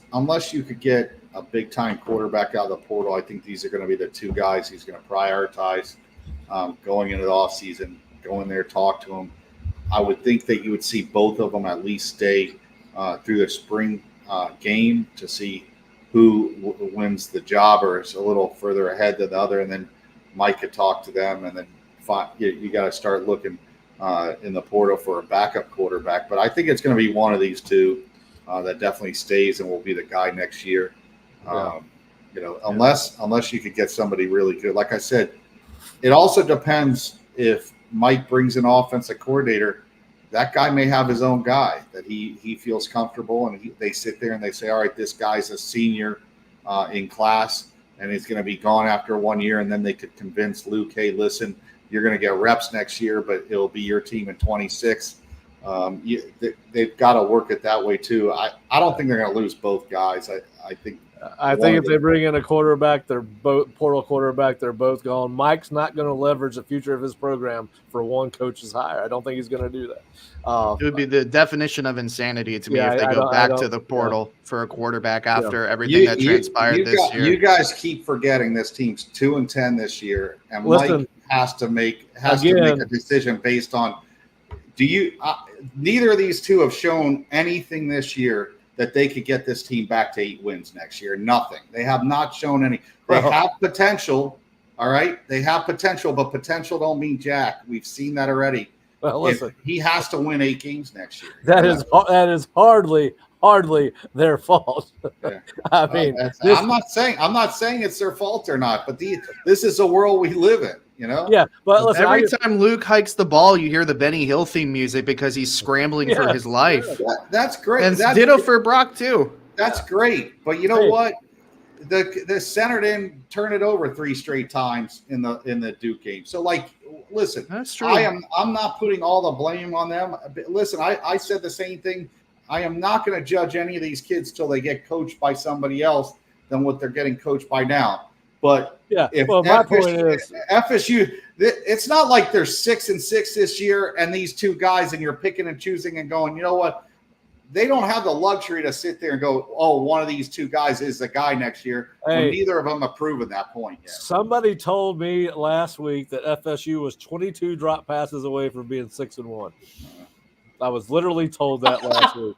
you could get a big-time quarterback out of the portal, I think these are going to be the 2 guys he's going to prioritize going into the offseason, go in there, talk to them. I would think that you would see both of them at least stay through the spring game to see who wins the job or is a little further ahead than the other, and then Mike could talk to them, and then you got to start looking in the portal for a backup quarterback. But I think it's going to be one of these 2 that definitely stays and will be the guy next year. Unless you could get somebody really good. Like I said, it also depends if Mike brings an offensive coordinator. That guy may have his own guy that he feels comfortable, and they sit there and they say, all right, this guy's a senior in class, and he's going to be gone after 1 year. And then they could convince Luke, hey, listen, you're going to get reps next year, but it'll be your team in 26. They've got to work it that way too. I don't think they're going to lose both guys. I think if they bring in a quarterback, they're both portal quarterback, they're both gone. Mike's not going to leverage the future of his program for one coach's hire. I don't think he's going to do that. It would be the definition of insanity to me if they go back to the portal for a quarterback after everything that transpired this year. You guys keep forgetting this team's 2-10 this year, and Mike has to make a decision based on. Neither of these 2 have shown anything this year that they could get this team back to 8 wins next year. Nothing. They have not shown any. They have potential, all right? They have potential, but potential don't mean jack. We've seen that already. Well, listen, if he has to win 8 games next year. that is hardly their fault. Yeah. I mean, I'm not saying it's their fault or not, but this is the world we live in, you know? Yeah, but listen, every time Luke hikes the ball, you hear the Benny Hill theme music because he's scrambling for his life. That's great. And that's ditto for Brock too. That's great. But you know what? The center didn't turn it over 3 straight times in the Duke game. So listen, that's true. I'm not putting all the blame on them. Listen, I said the same thing. I am not going to judge any of these kids till they get coached by somebody else than what they're getting coached by now. But my point is FSU, it's not like they're 6-6 this year and these 2 guys and you're picking and choosing and going, you know what? They don't have the luxury to sit there and go, oh, one of these 2 guys is the guy next year. Hey, neither of them have proven that point yet. Somebody told me last week that FSU was 22 drop passes away from being 6-1. I was literally told that last week.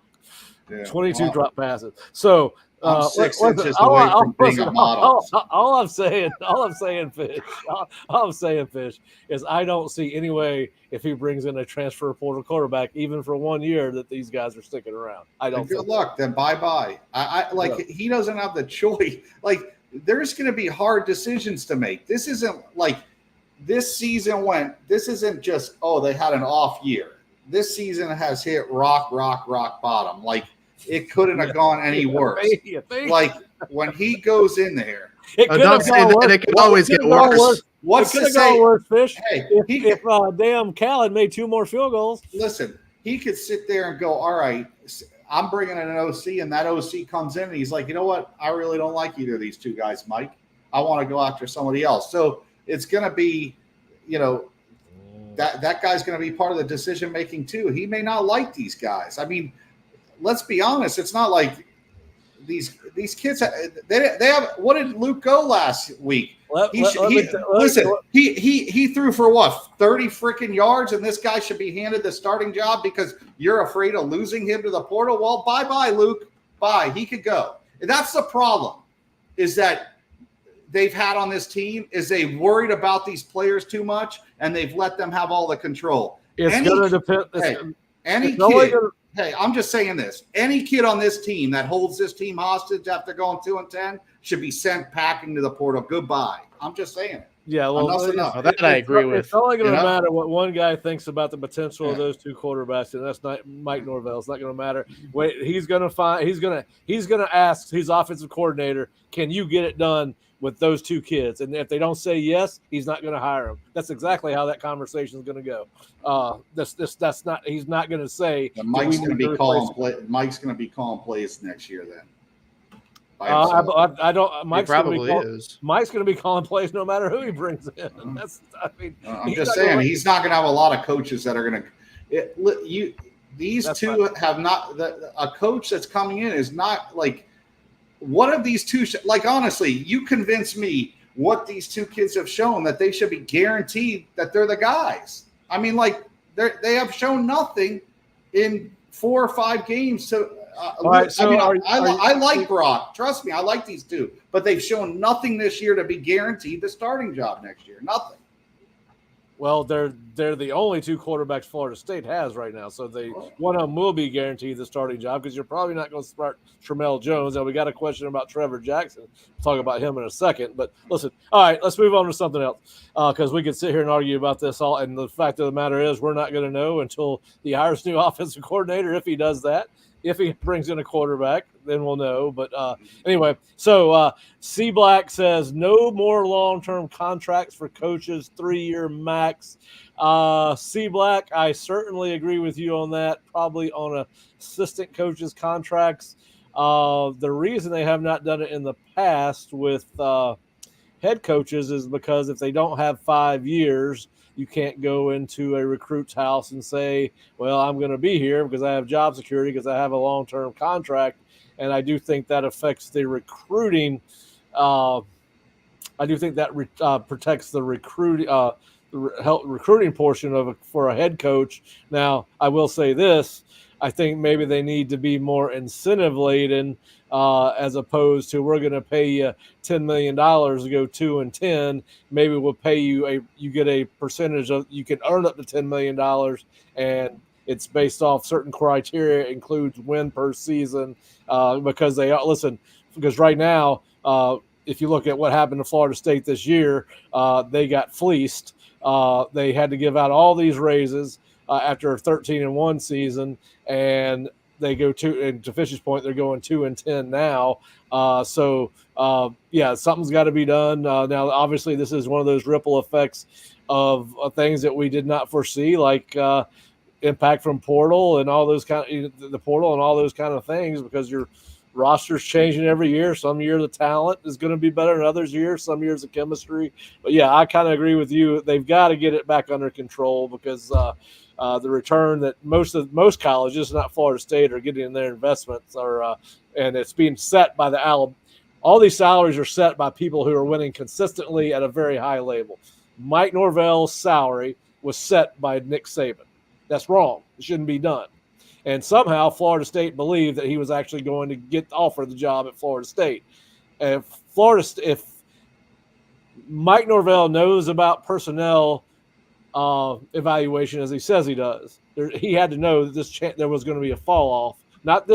22 drop passes. So I'm 6 inches away from being a model. All I'm saying, Fish, is I don't see any way if he brings in a transfer portal quarterback, even for 1 year, that these guys are sticking around. I don't. Good luck. Then bye. He doesn't have the choice. There's going to be hard decisions to make. This isn't like this season went. This isn't just they had an off year. This season has hit rock bottom. It couldn't have gone any worse. When he goes in there, it could always get worse. What's to say? Worse, Fish. Hey, if damn Cal had made 2 more field goals. Listen, he could sit there and go, all right, I'm bringing in an OC, and that OC comes in, and he's like, you know what? I really don't like either of these 2 guys, Mike. I want to go after somebody else. So it's going to be, that guy's going to be part of the decision-making too. He may not like these guys. I mean, let's be honest. It's not like these kids. They have. What did Luke go last week? He threw for what 30 freaking yards, and this guy should be handed the starting job because you're afraid of losing him to the portal. Well, bye, Luke. Bye. He could go. And that's the problem. Is that they've had on this team is they worried about these players too much, and they've let them have all the control. It's going to depend. Hey, I'm just saying this. Any kid on this team that holds this team hostage after going 2-10 should be sent packing to the portal. Goodbye. I'm just saying it. Yeah, well, that I agree with. It's only going to matter what one guy thinks about the potential of those 2 quarterbacks, and that's not Mike Norvell. It's not going to matter. Wait, he's going to ask his offensive coordinator, "Can you get it done with those 2 kids?" And if they don't say yes, he's not going to hire them. That's exactly how that conversation is going to go. That's not. He's not going to say. Mike's going to be calling plays next year. Then I don't. Mike's Mike's going to be calling plays no matter who he brings in. I'm just saying he's not going to have a lot of coaches that are going to. These 2 have not. A coach that's coming in is not like. What have these 2 honestly, you convince me what these 2 kids have shown that they should be guaranteed that they're the guys. I mean, they have shown nothing in 4 or 5 games to. I like Brock. Trust me, I like these 2, but they've shown nothing this year to be guaranteed the starting job next year. Nothing. Well, they're the only 2 quarterbacks Florida State has right now, so one of them will be guaranteed the starting job because you're probably not going to start Tramel Jones. And we got a question about Trevor Jackson. We'll talk about him in a second. But listen, all right, let's move on to something else because we could sit here and argue about this all. And the fact of the matter is, we're not going to know until he hires a new offensive coordinator if he does that. If he brings in a quarterback, then we'll know. But anyway, so C. Black says no more long-term contracts for coaches, 3-year max. C. Black, I certainly agree with you on that, probably on assistant coaches' contracts. The reason they have not done it in the past with head coaches is because if they don't have 5 years, you can't go into a recruit's house and say, well, I'm going to be here because I have job security because I have a long-term contract. And I do think that affects the recruiting. I do think that protects the recruiting portion of for a head coach. Now, I will say this. I think maybe they need to be more incentive laden, as opposed to we're going to pay you $10 million to go 2-10. Maybe we'll pay you you get a percentage of, you can earn up to $10 million, and it's based off certain criteria, includes win per season, because because right now, if you look at what happened to Florida State this year, they got fleeced. They had to give out all these raises after a 13-1 season, and they go and to Fish's point, they're going 2-10 now. Something's got to be done. Now, obviously, this is one of those ripple effects of things that we did not foresee, like impact from portal and all those the portal and all those kind of things, because your roster's changing every year. Some year the talent is going to be better than others years. Some years the chemistry. But yeah, I kind of agree with you. They've got to get it back under control, because the return that most colleges, not Florida State, are getting in their investments and it's being set by all these salaries are set by people who are winning consistently at a very high level. Mike Norvell's salary was set by Nick Saban. That's wrong. It shouldn't be done. And somehow Florida State believed that he was actually going to get offered the job at Florida State. If Mike Norvell knows about personnel evaluation as he says he does, he had to know that there was going to be a fall off. Not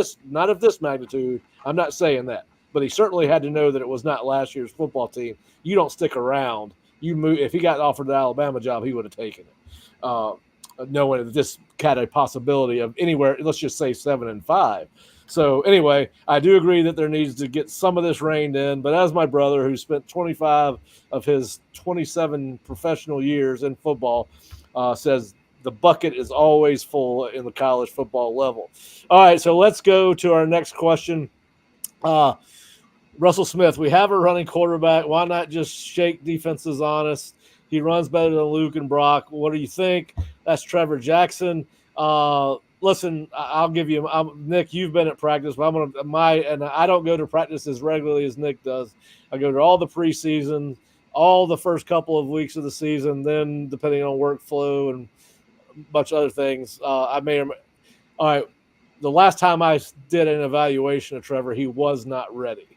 of this magnitude. I'm not saying that, but he certainly had to know that it was not last year's football team. You don't stick around. You move. If he got offered the Alabama job, he would have taken it. Knowing that this had a possibility of anywhere, let's just say 7-5. So anyway, I do agree that there needs to get some of this reined in. But as my brother, who spent 25 of his 27 professional years in football, says, the bucket is always full in the college football level. All right, so let's go to our next question. Russell Smith, we have a running quarterback. Why not just shake defenses on us? He runs better than Luke and Brock. What do you think? That's Trevor Jackson. Listen, I'll give you Nick. You've been at practice, but I don't go to practice as regularly as Nick does. I go to all the preseason, all the first couple of weeks of the season. Then, depending on workflow and a bunch of other things, I may. All right, the last time I did an evaluation of Trevor, he was not ready.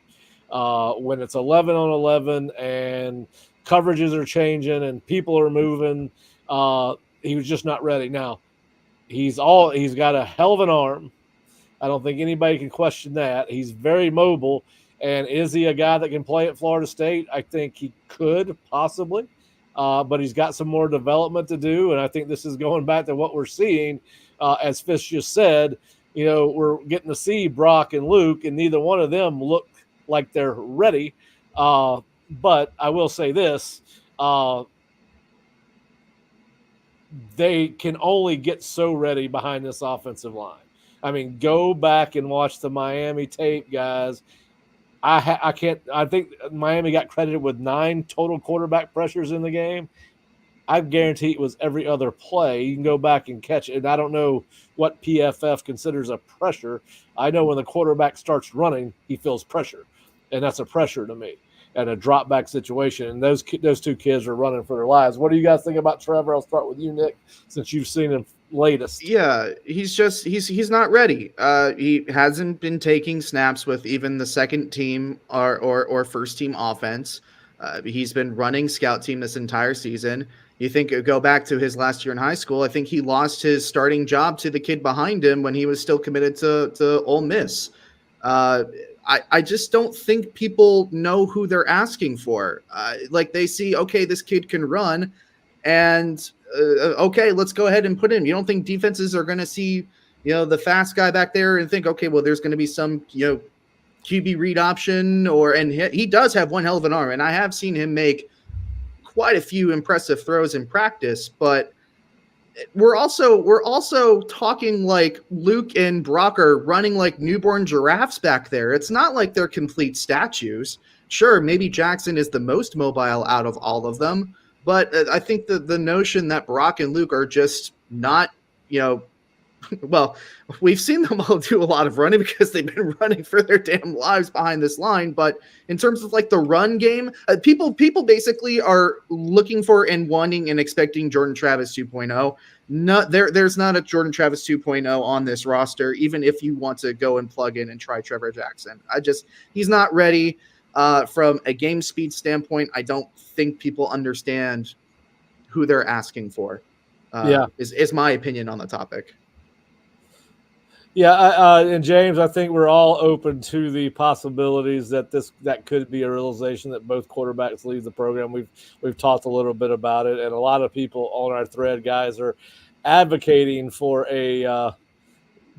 When it's 11 on 11 and coverages are changing and people are moving, he was just not ready. Now, he's got a hell of an arm. I don't think anybody can question that. He's very mobile. And is he a guy that can play at Florida State? I think he could possibly, but he's got some more development to do. And I think this is going back to what we're seeing. As Fish just said, we're getting to see Brock and Luke, and neither one of them look like they're ready. But I will say this, they can only get so ready behind this offensive line. I mean, go back and watch the Miami tape, guys. I think Miami got credited with 9 total quarterback pressures in the game. I guarantee it was every other play. You can go back and catch it. And I don't know what PFF considers a pressure. I know when the quarterback starts running, he feels pressure. And that's a pressure to me at a drop back situation. And those two kids are running for their lives. What do you guys think about Trevor? I'll start with you, Nick, since you've seen him latest. Yeah, he's not ready. He hasn't been taking snaps with even the second team or first team offense. He's been running scout team this entire season. You think go back to his last year in high school, I think he lost his starting job to the kid behind him when he was still committed to Ole Miss. I just don't think people know who they're asking for. Like they see, okay, this kid can run, and okay, let's go ahead and put him. You don't think defenses are going to see, the fast guy back there and think, okay, well, there's going to be some, QB read option, and he does have one hell of an arm, and I have seen him make quite a few impressive throws in practice, but we're also talking like Luke and Brock are running like newborn giraffes back there. It's not like they're complete statues. Sure, maybe Jackson is the most mobile out of all of them, but I think the notion that Brock and Luke are just not, Well, we've seen them all do a lot of running because they've been running for their damn lives behind this line. But in terms of like the run game, people basically are looking for and wanting and expecting Jordan Travis 2.0. No, there's not a Jordan Travis 2.0 on this roster, even if you want to go and plug in and try Trevor Jackson. He's not ready from a game speed standpoint. I don't think people understand who they're asking for. Is my opinion on the topic. Yeah, and James, I think we're all open to the possibilities that that could be a realization that both quarterbacks leave the program. We've talked a little bit about it, and a lot of people on our thread, guys, are advocating for a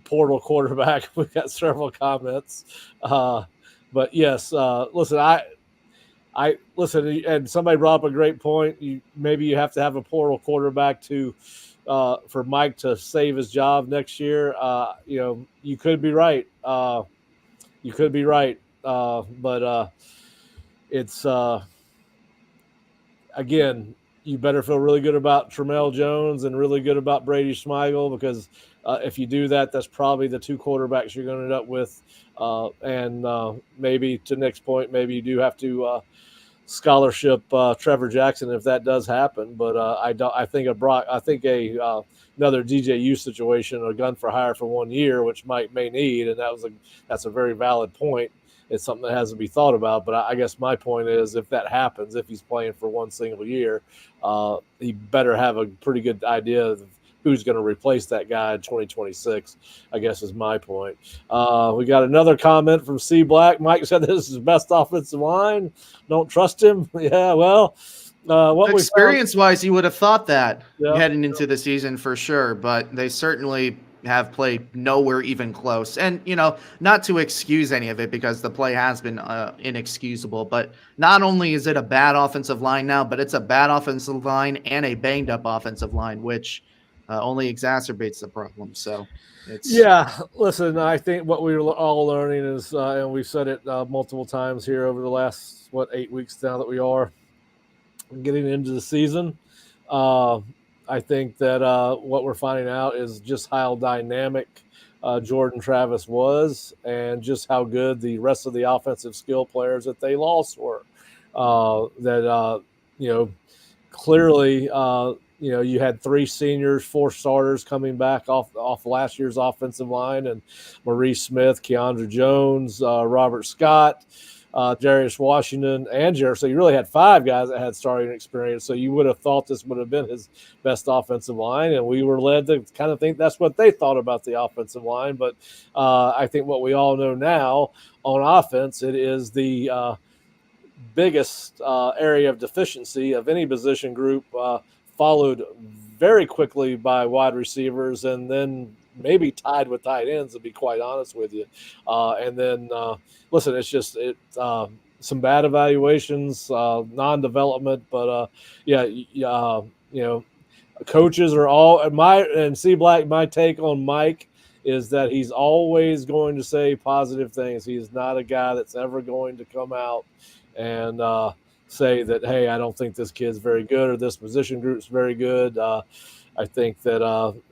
portal quarterback. We've got several comments, but yes, listen, I listen, and somebody brought up a great point. Maybe you have to have a portal quarterback to. For Mike to save his job next year, you could be right. But it's again, you better feel really good about Tramel Jones and really good about Brady Schmeigel, because if you do that, that's probably the two quarterbacks you're going to end up with. And maybe to Nick's point, maybe you do have to scholarship Trevor Jackson if that does happen, but I think another DJU situation, a gun for hire for 1 year, which Mike may need, and that's a very valid point. It's something that has to be thought about. But I guess my point is, if that happens, if he's playing for one single year, he better have a pretty good idea of who's going to replace that guy in 2026, I guess is my point. We got another comment from C. Black. Mike said this is his best offensive line. Don't trust him. Yeah, well, experience-wise, you would have thought that heading into the season for sure, but they certainly have played nowhere even close. And, not to excuse any of it, because the play has been inexcusable, but not only is it a bad offensive line now, but it's a bad offensive line and a banged-up offensive line, which only exacerbates the problem. So listen, I think what we're all learning is, and we've said it multiple times here over the last 8 weeks now that we are getting into the season. I think that what we're finding out is just how dynamic Jordan Travis was, and just how good the rest of the offensive skill players that they lost were. Clearly, you had 3 seniors, 4 starters coming back off last year's offensive line, and Maurice Smith, Keandre Jones, Robert Scott, Darius Washington, and Jared. So you really had 5 guys that had starting experience. So you would have thought this would have been his best offensive line, and we were led to kind of think that's what they thought about the offensive line. But I think what we all know now on offense, it is the biggest area of deficiency of any position group, followed very quickly by wide receivers, and then maybe tied with tight ends, to be quite honest with you. And then, listen, it's just some bad evaluations, non-development, but coaches are all and C. Black. My take on Mike is that he's always going to say positive things. He's not a guy that's ever going to come out and say that, hey, I don't think this kid's very good or this position group's very good. I think that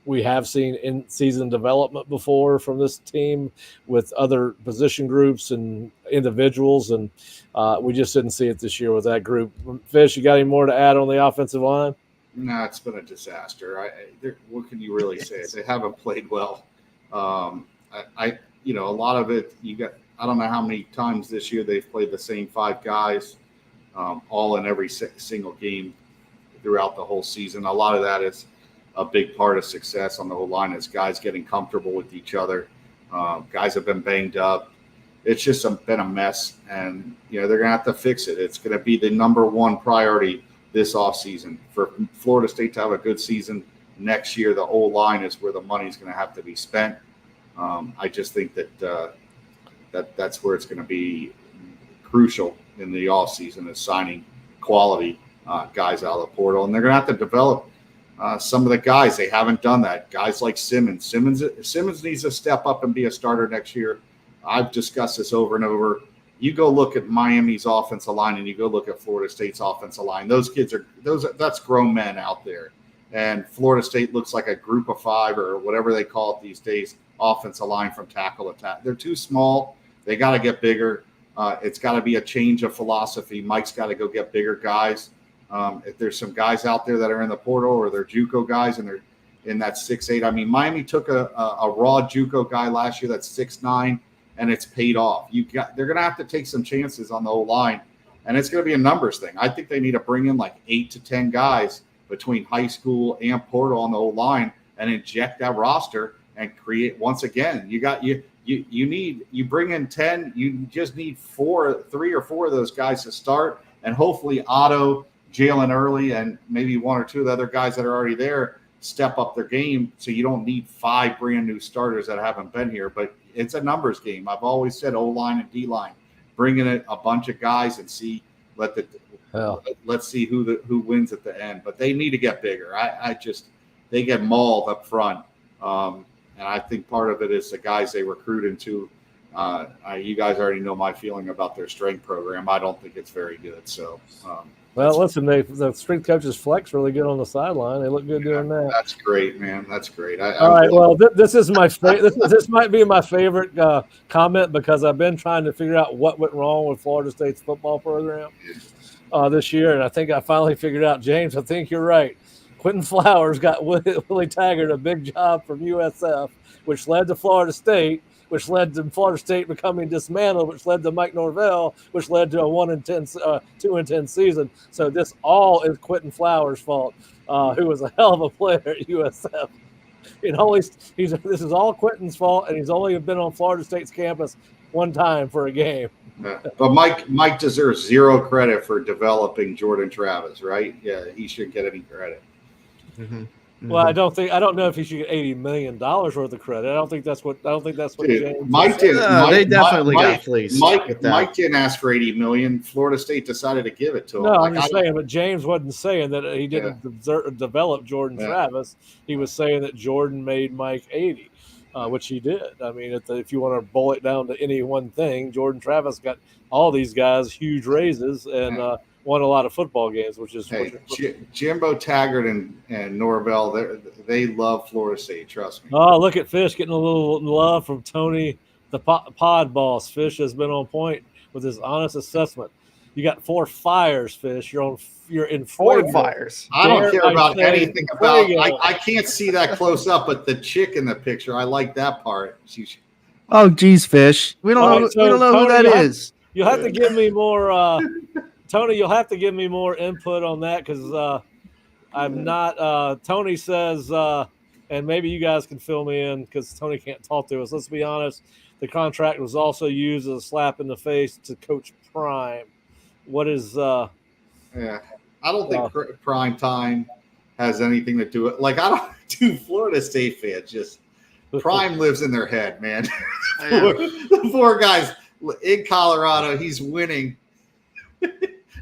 we have seen in-season development before from this team with other position groups and individuals, and we just didn't see it this year with that group. Fish, you got any more to add on the offensive line? No, it's been a disaster. What can you really say? They haven't played well. A lot of it, I don't know how many times this year they've played the same 5 guys, all in every single game throughout the whole season. A lot of that is a big part of success on the whole line, is guys getting comfortable with each other. Guys have been banged up. It's just been a mess, and they're going to have to fix it. It's going to be the number one priority this offseason for Florida State to have a good season next year. The O-line is where the money's going to have to be spent. I just think that that's where it's going to be crucial in the offseason, is signing quality guys out of the portal. And they're going to have to develop some of the guys. They haven't done that. Guys like Simmons. Simmons needs to step up and be a starter next year. I've discussed this over and over. You go look at Miami's offensive line and you go look at Florida State's offensive line. Those kids that's grown men out there. and Florida State looks like a group of 5 or whatever they call it these days, offensive line from tackle to tackle. They're too small. They got to get bigger. It's got to be a change of philosophy. Mike's got to go get bigger guys. If there's some guys out there that are in the portal or they're JUCO guys and they're in that 6'8", I mean, Miami took a raw JUCO guy last year that's 6'9", and it's paid off. They're going to have to take some chances on the O-line, and it's going to be a numbers thing. I think they need to bring in like 8 to 10 guys between high school and portal on the O-line and inject that roster and create. Once again, you bring in 10, you just need 3 or 4 of those guys to start, and hopefully Otto, Jalen Early, and maybe 1 or 2 of the other guys that are already there step up their game, so you don't need 5 brand new starters that haven't been here. But it's a numbers game. I've always said O-line and D-line, bring in a bunch of guys and see let's see who wins at the end. But they need to get bigger. They get mauled up front, and I think part of it is the guys they recruit into. You guys already know my feeling about their strength program. I don't think it's very good. So. Well, listen, the strength coaches flex really good on the sideline. They look good doing that. That's great, man. That's great. All right. Well, this is my this might be my favorite comment, because I've been trying to figure out what went wrong with Florida State's football program this year, and I think I finally figured out. James, I think you're right. Quentin Flowers got Willie Taggart a big job from USF, which led to Florida State, which led to Florida State becoming dismantled, which led to Mike Norvell, which led to a 2-10 season. So this all is Quentin Flowers' fault, who was a hell of a player at USF. This is all Quentin's fault, and he's only been on Florida State's campus one time for a game. But Mike deserves 0 credit for developing Jordan Travis, right? Yeah, he shouldn't get any credit. Mm-hmm. Well, I don't know if he should get $80 million worth of credit. I don't think that's what James Mike said. did. They definitely got fleeced. Mike didn't ask for $80 million. Florida State decided to give it to him. No, I'm just saying, but James wasn't saying that he didn't develop Jordan Travis. He was saying that Jordan made Mike 80, which he did. I mean, if you want to boil it down to any one thing, Jordan Travis got all these guys huge raises and won a lot of football games, which is Jimbo Taggart and Norvell. They love Florida State. Trust me. Oh, look at Fish getting a little love from Tony, the pod boss. Fish has been on point with his honest assessment. You got 4 fires, Fish. You're in 4 fires. I don't care about anything about. I can't see that close up, but the chick in the picture, I like that part. Oh, geez, Fish. We don't know who that is. You'll have to give me more. Tony, you'll have to give me more input on that, because I'm not. Tony says, and maybe you guys can fill me in, because Tony can't talk to us. Let's be honest. The contract was also used as a slap in the face to Coach Prime. What is? I don't think prime time has anything to do with. Like, I don't do Florida State fans. Just Prime lives in their head, man. The 4 guys in Colorado, he's winning.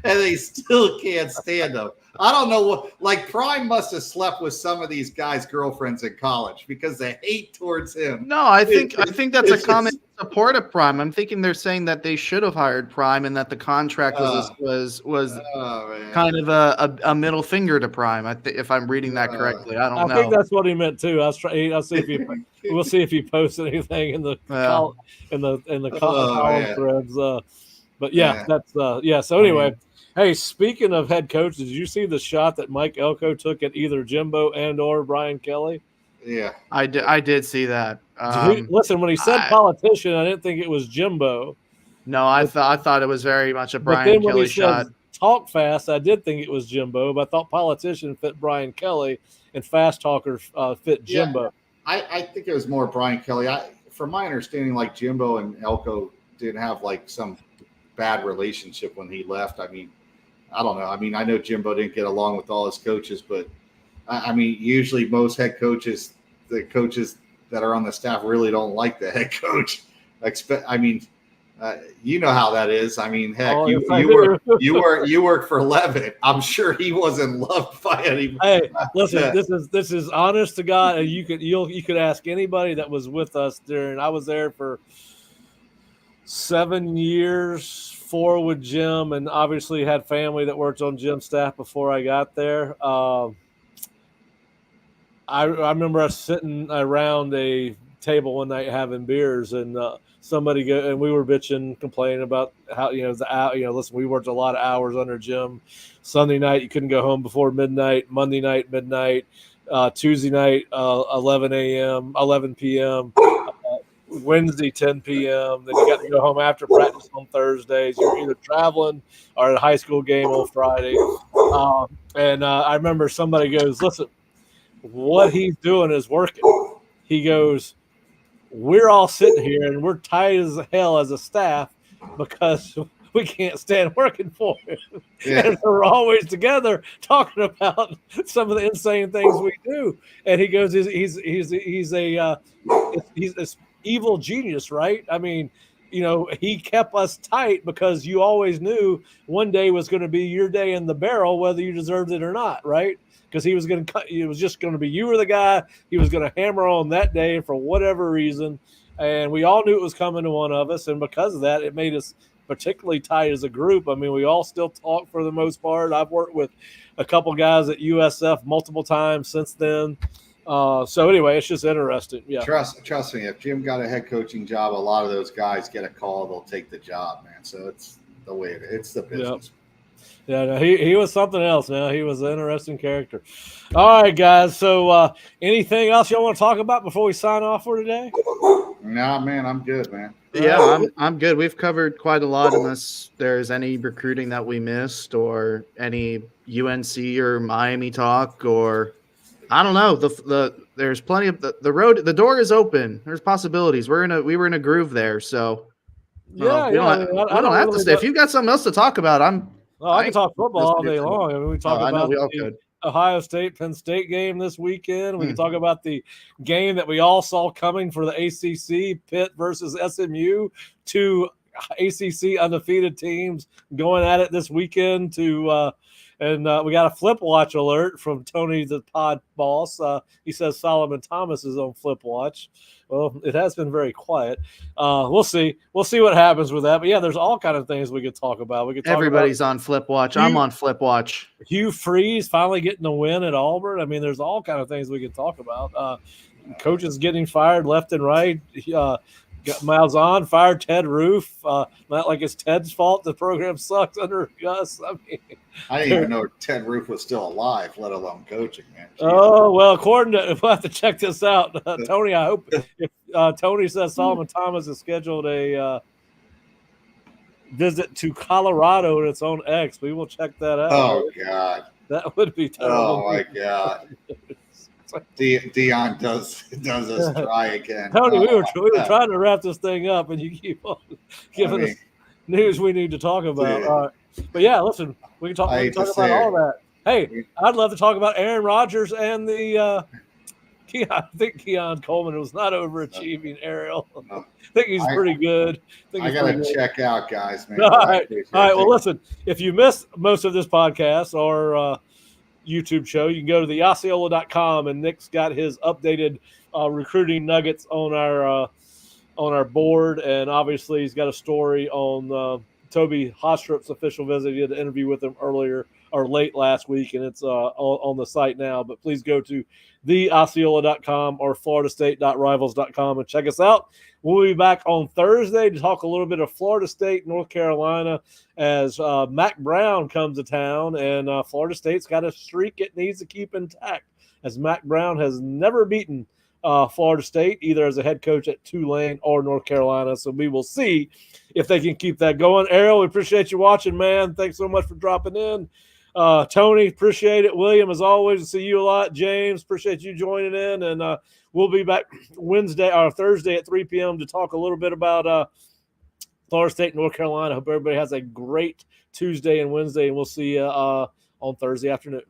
And they still can't stand him. I don't know what. Like, Prime must have slept with some of these guys' girlfriends in college, because the hate towards him. No, I think that's a common support of Prime. I'm thinking they're saying that they should have hired Prime, and that the contract was kind of a middle finger to Prime. If I'm reading that correctly, I don't know. I think that's what he meant too. I'll see if we'll see if he posts anything in the column threads. But that's So anyway. Hey, speaking of head coach, did you see the shot that Mike Elko took at either Jimbo and/or Brian Kelly? Yeah, I did see that. Listen, when he said politician, I didn't think it was Jimbo. No, I thought it was very much a Brian Kelly shot. Talk fast, I did think it was Jimbo, but I thought politician fit Brian Kelly and fast talker fit Jimbo. I think it was more Brian Kelly. From my understanding, like, Jimbo and Elko didn't have like some bad relationship when he left. I mean, I don't know. I mean, I know Jimbo didn't get along with all his coaches, but I mean, usually most head coaches, the coaches that are on the staff, really don't like the head coach. I mean, you know how that is. I mean, heck, you work for Levitt. I'm sure he wasn't loved by anybody. Hey, listen, this is honest to God, and you could ask anybody that was with us during. I was there for 7 years, 4 with Jim, and obviously had family that worked on Jim's staff before I got there. I remember us sitting around a table one night having beers, and and we were bitching, complaining about how listen, we worked a lot of hours under Jim. Sunday night you couldn't go home before midnight. Monday night midnight. Tuesday night 11 p.m. Wednesday 10 p.m. Then you got to go home after practice on Thursdays. You're either traveling or at a high school game on Friday. I remember somebody goes, listen, what he's doing is working. He goes, we're all sitting here and we're tired as hell as a staff because we can't stand working for him. Yeah. And we're always together talking about some of the insane things we do. And he goes, he's this evil genius, right? I mean, he kept us tight because you always knew one day was going to be your day in the barrel, whether you deserved it or not, right? Because he was going to cut. It was just going to be you or the guy he was going to hammer on that day for whatever reason, and we all knew it was coming to one of us. And because of that, it made us particularly tight as a group. I mean, we all still talk for the most part. I've worked with a couple guys at USF multiple times since then. So anyway, it's just interesting. Yeah. Trust me. If Jim got a head coaching job, a lot of those guys get a call. They'll take the job, man. So it's the way it's the business. Yep. Yeah, no, he was something else, man. He was an interesting character. All right, guys. So anything else y'all want to talk about before we sign off for today? Nah, man, I'm good, man. Yeah, I'm good. We've covered quite a lot unless there's any recruiting that we missed or any UNC or Miami talk or I don't know. There's plenty of the door is open. There's possibilities. We were in a groove there, so we don't have to stay. If you've got something else to talk about, I can talk football all day long. I mean, we talk about the Ohio State Penn State game this weekend. We can talk about the game that we all saw coming for the ACC, Pitt versus SMU, two ACC undefeated teams going at it this weekend. And we got a flip watch alert from Tony, the pod boss. He says Solomon Thomas is on flip watch. Well, it has been very quiet. We'll see. We'll see what happens with that. But yeah, there's all kind of things we could talk about. Everybody's on flip watch. I'm on flip watch. Hugh Freeze finally getting a win at Auburn. I mean, there's all kind of things we could talk about. Coaches getting fired left and right. Malzahn fired Ted Roof. Not like it's Ted's fault the program sucks under Gus. I mean, I didn't even know Ted Roof was still alive, let alone coaching, man. Jeez. Oh, well, according to – we'll have to check this out. Tony, I hope if Tony says Solomon Thomas has scheduled a visit to Colorado in its own X, we will check that out. Oh, God. That would be terrible. Oh, my God. Dion does us try again. Tony, we were trying to wrap this thing up, and you keep on giving us news we need to talk about. But yeah, listen, we can talk about all that. Hey, I'd love to talk about Aaron Rodgers and the I think Keon Coleman was not overachieving, Ariel. No. I think he's pretty good. I got to check out, guys, man. All right. Well, listen, if you missed most of this podcast or YouTube show, you can go to the Osceola.com, and Nick's got his updated recruiting nuggets on our board, and obviously he's got a story on Toby Hostrup's official visit. He had an interview with him earlier or late last week, and it's on the site now. But please go to theosceola.com or floridastate.rivals.com and check us out. We'll be back on Thursday to talk a little bit of Florida State, North Carolina, as Mac Brown comes to town, and Florida State's got a streak it needs to keep intact, as Mac Brown has never beaten Florida State, either as a head coach at Tulane or North Carolina. So we will see if they can keep that going. Ariel, we appreciate you watching, man. Thanks so much for dropping in. Tony, appreciate it. William, as always, see you a lot. James, appreciate you joining in. And we'll be back Thursday at 3 p.m. to talk a little bit about Florida State, North Carolina. Hope everybody has a great Tuesday and Wednesday, and we'll see you on Thursday afternoon.